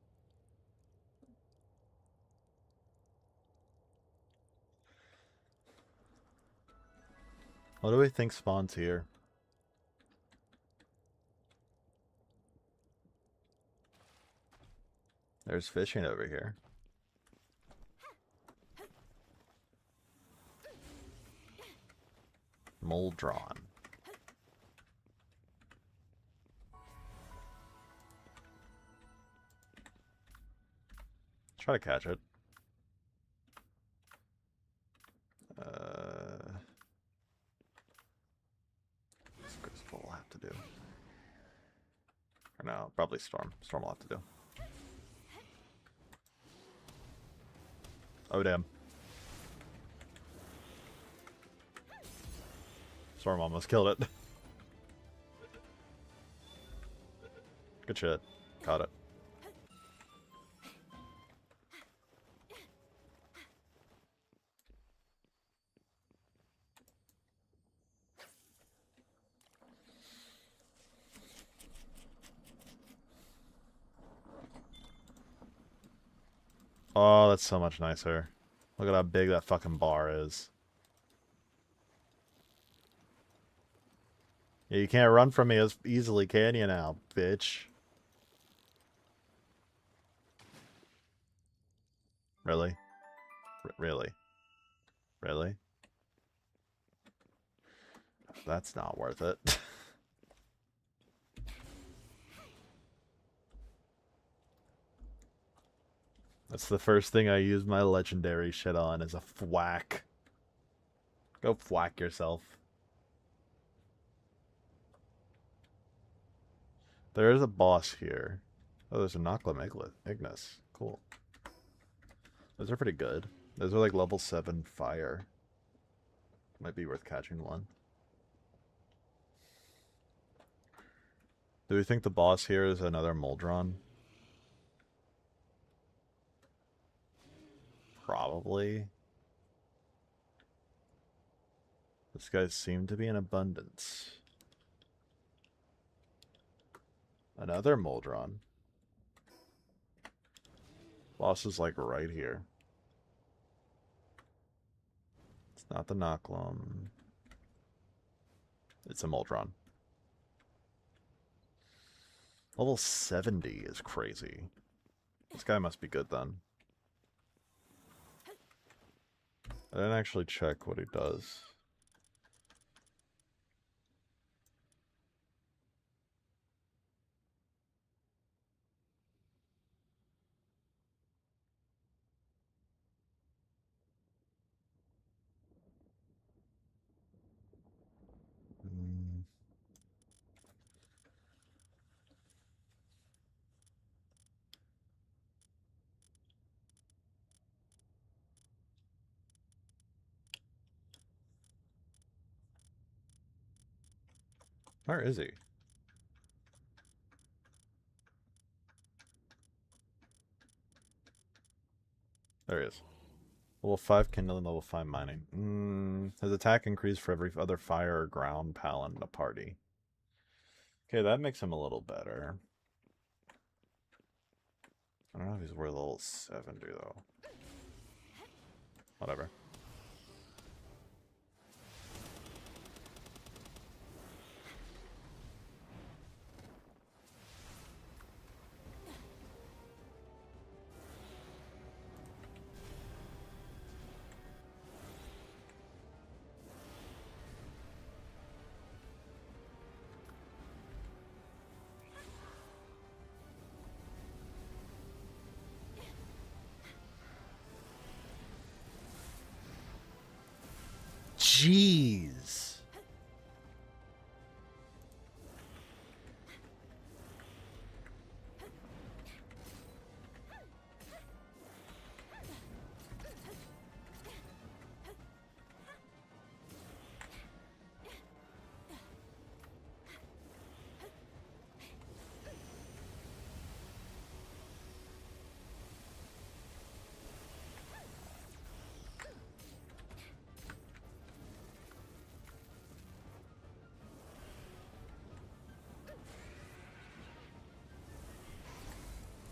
What do we think spawns here? There's fishing over here. Moldron. Try to catch it. This will have to do. Or no, probably Storm. Storm will have to do. Oh, damn. Storm almost killed it. Good shit. Caught it. Oh, that's so much nicer. Look at how big that fucking bar is. Yeah, you can't run from me as easily, can you now, bitch? Really? Really? Really? That's not worth it. That's the first thing I use my legendary shit on, is a thwack. Go thwack yourself. There is a boss here. Oh, there's a Noclum Ignis. Cool. Those are pretty good. Those are like level 7 fire. Might be worth catching one. Do we think the boss here is another Moldron? Probably. This guys seem to be in abundance. Another Moldron. Boss is like right here. It's Not the Noclum. It's a Moldron. Level 70 is crazy. This guy must be good then. I didn't actually check what he does. Where is he? There he is. Level 5 kindling, level 5 mining. His attack increased for every other fire or ground paladin in a party. Okay, that makes him a little better. I don't know if he's worth level 70 though. Whatever. Jeez.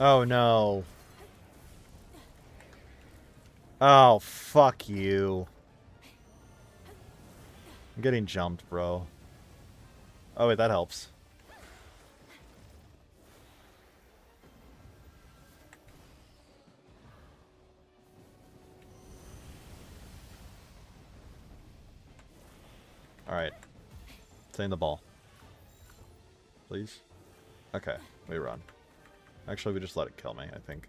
Oh no. Oh, fuck you. I'm getting jumped, bro. Oh wait, that helps. Alright. Save the ball. Please? Okay, we run. Actually, we just let it kill me, I think.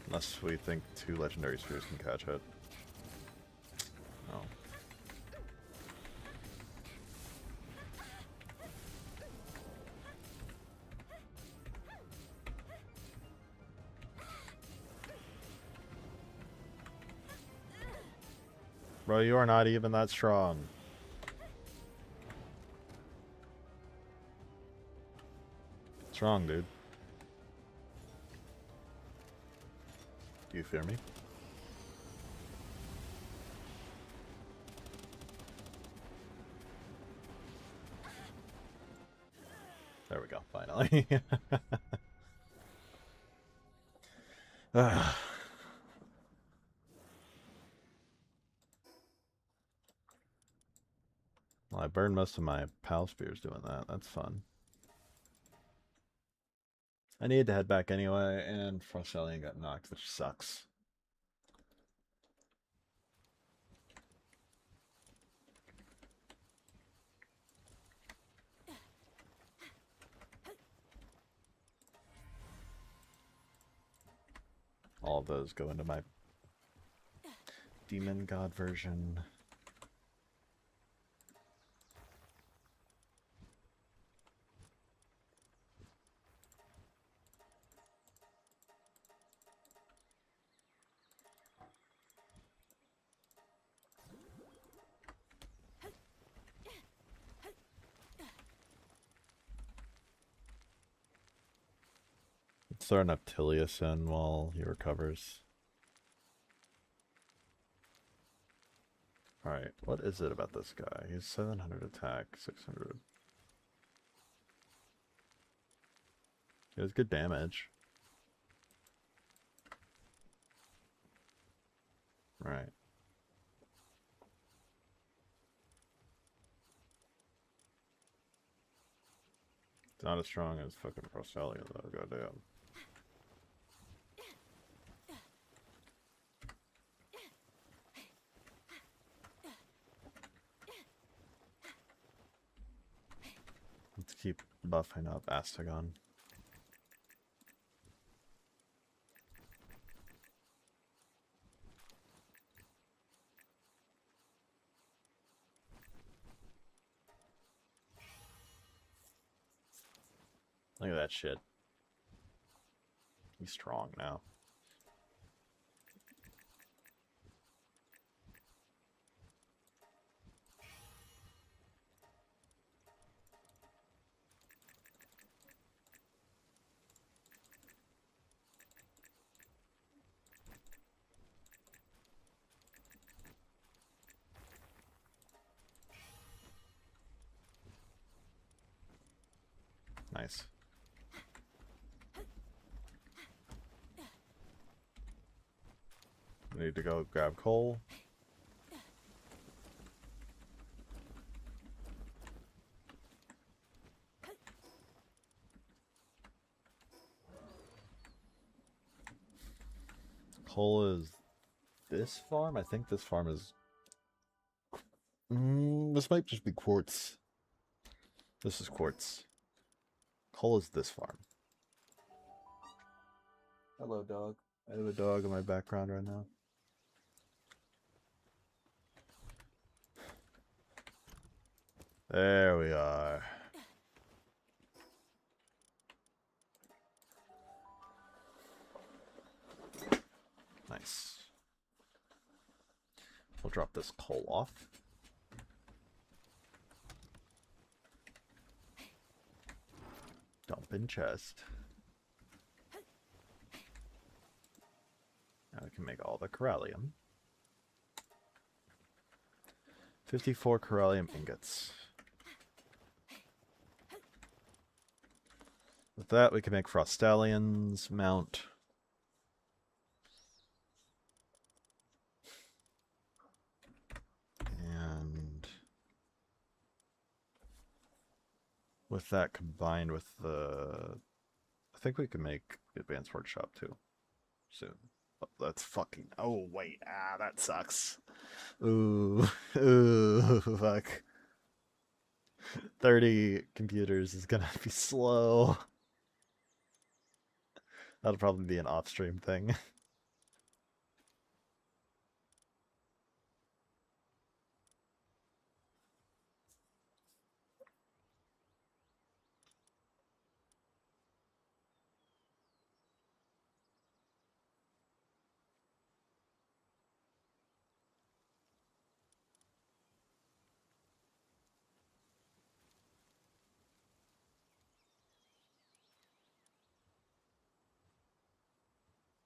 Unless we think 2 legendary spheres can catch it. Oh. Bro, you are not even that strong. What's wrong, dude? Do you fear me? There we go, finally. Well, I burned most of my pal spears doing that. That's fun. I needed to head back anyway, and Frostallion got knocked, which sucks. All of those go into my Demon God version. Let's throw an Aptilius in while he recovers. Alright, what is it about this guy? He's 700 attack, 600. He has good damage. Right. Not as strong as fucking Prostalia though, goddamn. Let's keep buffing up Astagon. Look at that shit. He's strong now. Nice. We need to go grab coal. Coal is this farm? I think this farm is... this might just be quartz. This is quartz. Coal is this farm. Hello, dog. I have a dog in my background right now. There we are. Nice. We'll drop this coal off. Dump in chest. Now we can make all the corallium. 54 corallium ingots. With that, we can make frostallions, mount. And with that combined with the... I think we can make advanced workshop too. Soon. Oh, that's fucking... Oh, wait. Ah, that sucks. Ooh. Ooh, fuck. 30 computers is gonna be slow. That'll probably be an off-stream thing.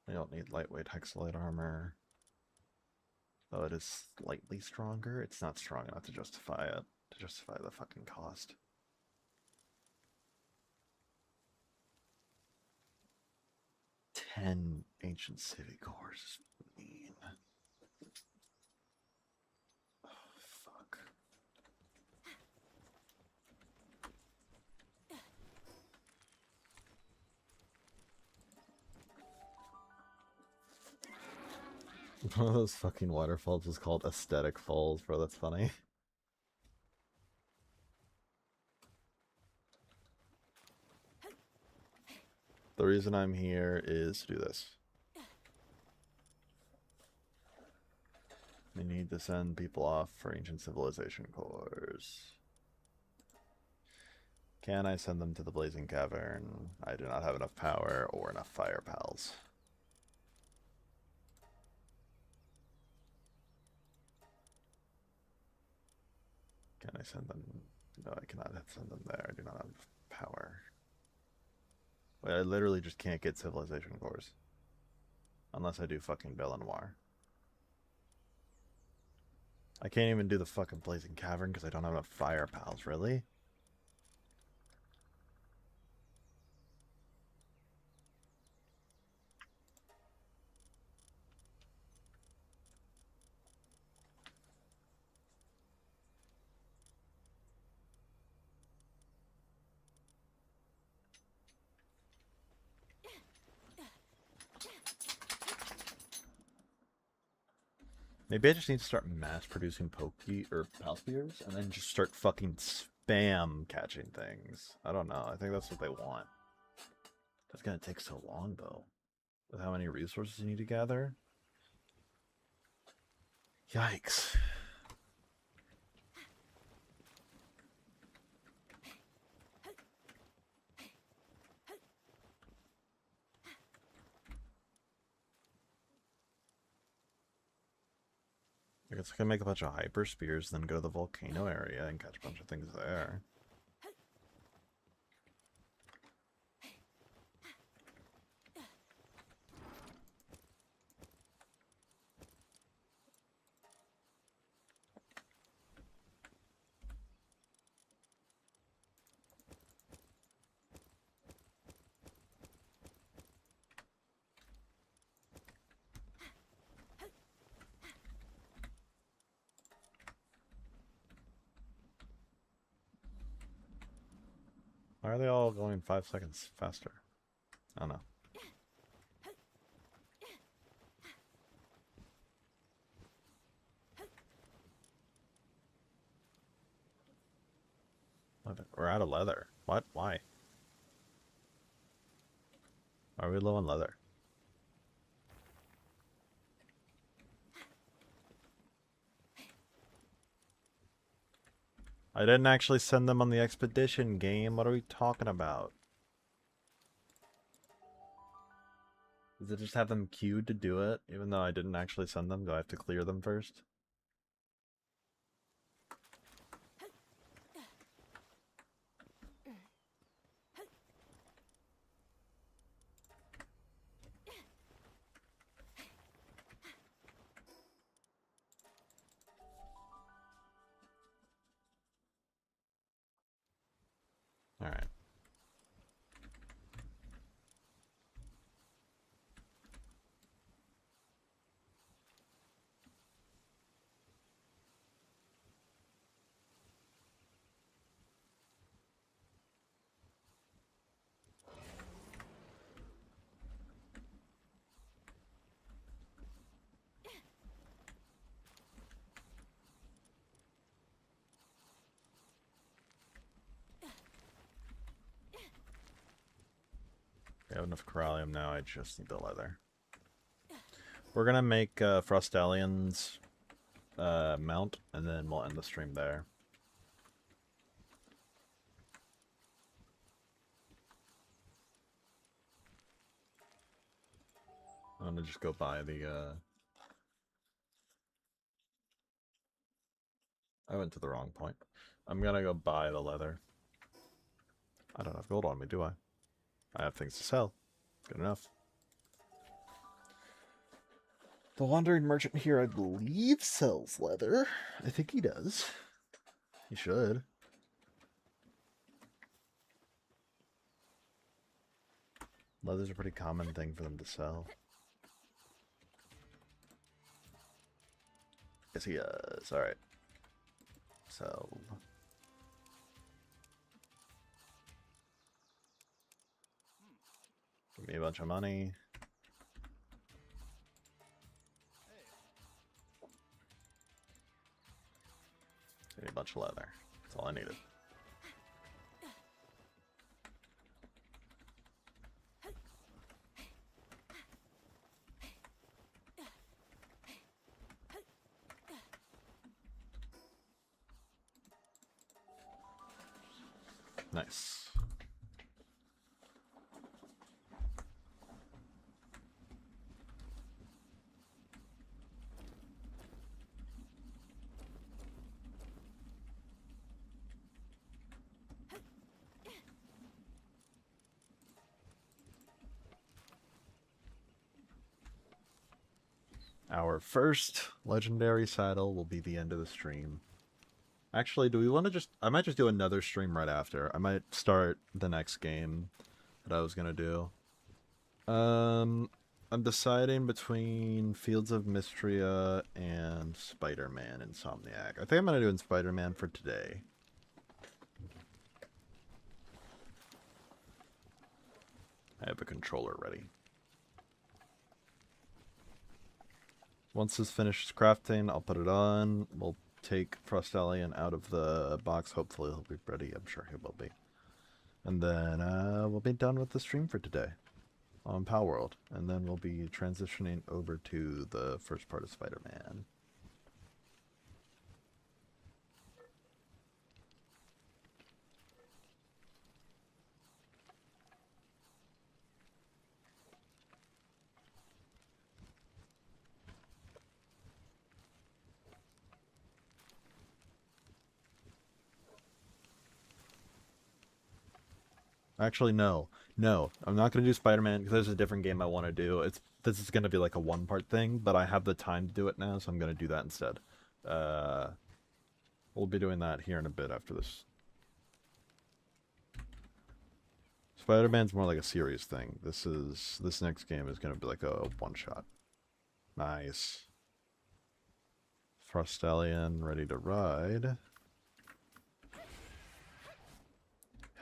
I don't need lightweight hexolite armor. Though it is slightly stronger, it's not strong enough to justify it. To justify the fucking cost. Ten ancient city cores is mean. Oh, fuck. One of those fucking waterfalls was called Aesthetic Falls, bro. That's funny. The reason I'm here is to do this. We need to send people off for ancient civilization cores. Can I send them to the Blazing Cavern? I do not have enough power or enough fire pals. Can I send them? No, I cannot send them there. I do not have power. Wait, I literally just can't get civilization cores. Unless I do fucking Belenoir. I can't even do the fucking Blazing Cavern because I don't have enough fire pals, really? Maybe I just need to start mass producing Pokey or Palspears and then just start fucking spam catching things. I don't know. I think that's what they want. That's gonna take so long though. With how many resources you need to gather. Yikes. I guess I can make a bunch of hyper spears, then go to the volcano area and catch a bunch of things there. Why are they all going 5 seconds faster? I don't know. We're out of leather. What? Why? Why are we low on leather? I didn't actually send them on the expedition, game. What are we talking about? Does it just have them queued to do it, even though I didn't actually send them? Do I have to clear them first? Alright. I have enough corallium now, I just need the leather. We're gonna make Frostalion's mount, and then we'll end the stream there. I'm gonna just go buy the I went to the wrong point. I'm gonna go buy the leather. I don't have gold on me, do I? I have things to sell. Good enough. The wandering merchant here, I believe, sells leather. I think he does. He should. Leather's a pretty common thing for them to sell. Yes, he does. Alright. Sell. Give me a bunch of money. Give me a bunch of leather. That's all I needed. Nice. Our first legendary saddle will be the end of the stream. Actually, do we want to just... I might just do another stream right after. I might start the next game that I was going to do. I'm deciding between Fields of Mystria and Spider-Man Insomniac. I think I'm going to do Spider-Man for today. I have a controller ready. Once this finishes crafting, I'll put it on. We'll take Frost Alien out of the box. Hopefully he'll be ready. I'm sure he will be. And then we'll be done with the stream for today on Palworld. And then we'll be transitioning over to the first part of Spider-Man. Actually, no. No, I'm not going to do Spider-Man because there's a different game I want to do. This is going to be like a one-part thing, but I have the time to do it now, so I'm going to do that instead. We'll be doing that here in a bit after this. Spider-Man's more like a serious thing. This next game is going to be like a one-shot. Nice. Frostallion ready to ride.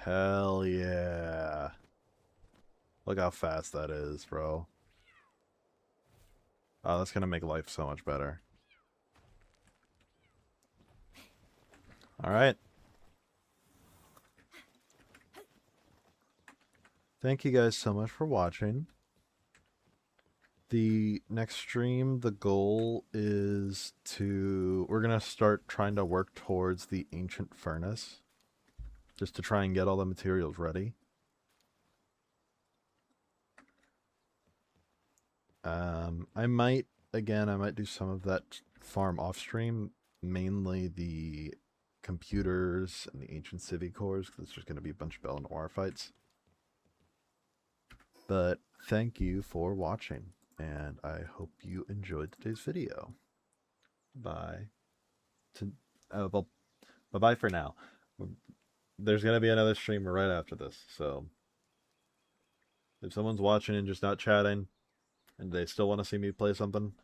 Hell yeah. Look how fast that is, bro. Oh, that's gonna make life so much better. Alright. Thank you guys so much for watching. The next stream, the goal is we're gonna start trying to work towards the ancient furnace. Just to try and get all the materials ready. I might do some of that farm off stream, mainly the computers and the ancient civi cores, because it's just going to be a bunch of Bell and Noir fights. But thank you for watching, and I hope you enjoyed today's video. Bye. Well, bye-bye for now. There's going to be another stream right after this, so if someone's watching and just not chatting, and they still want to see me play something,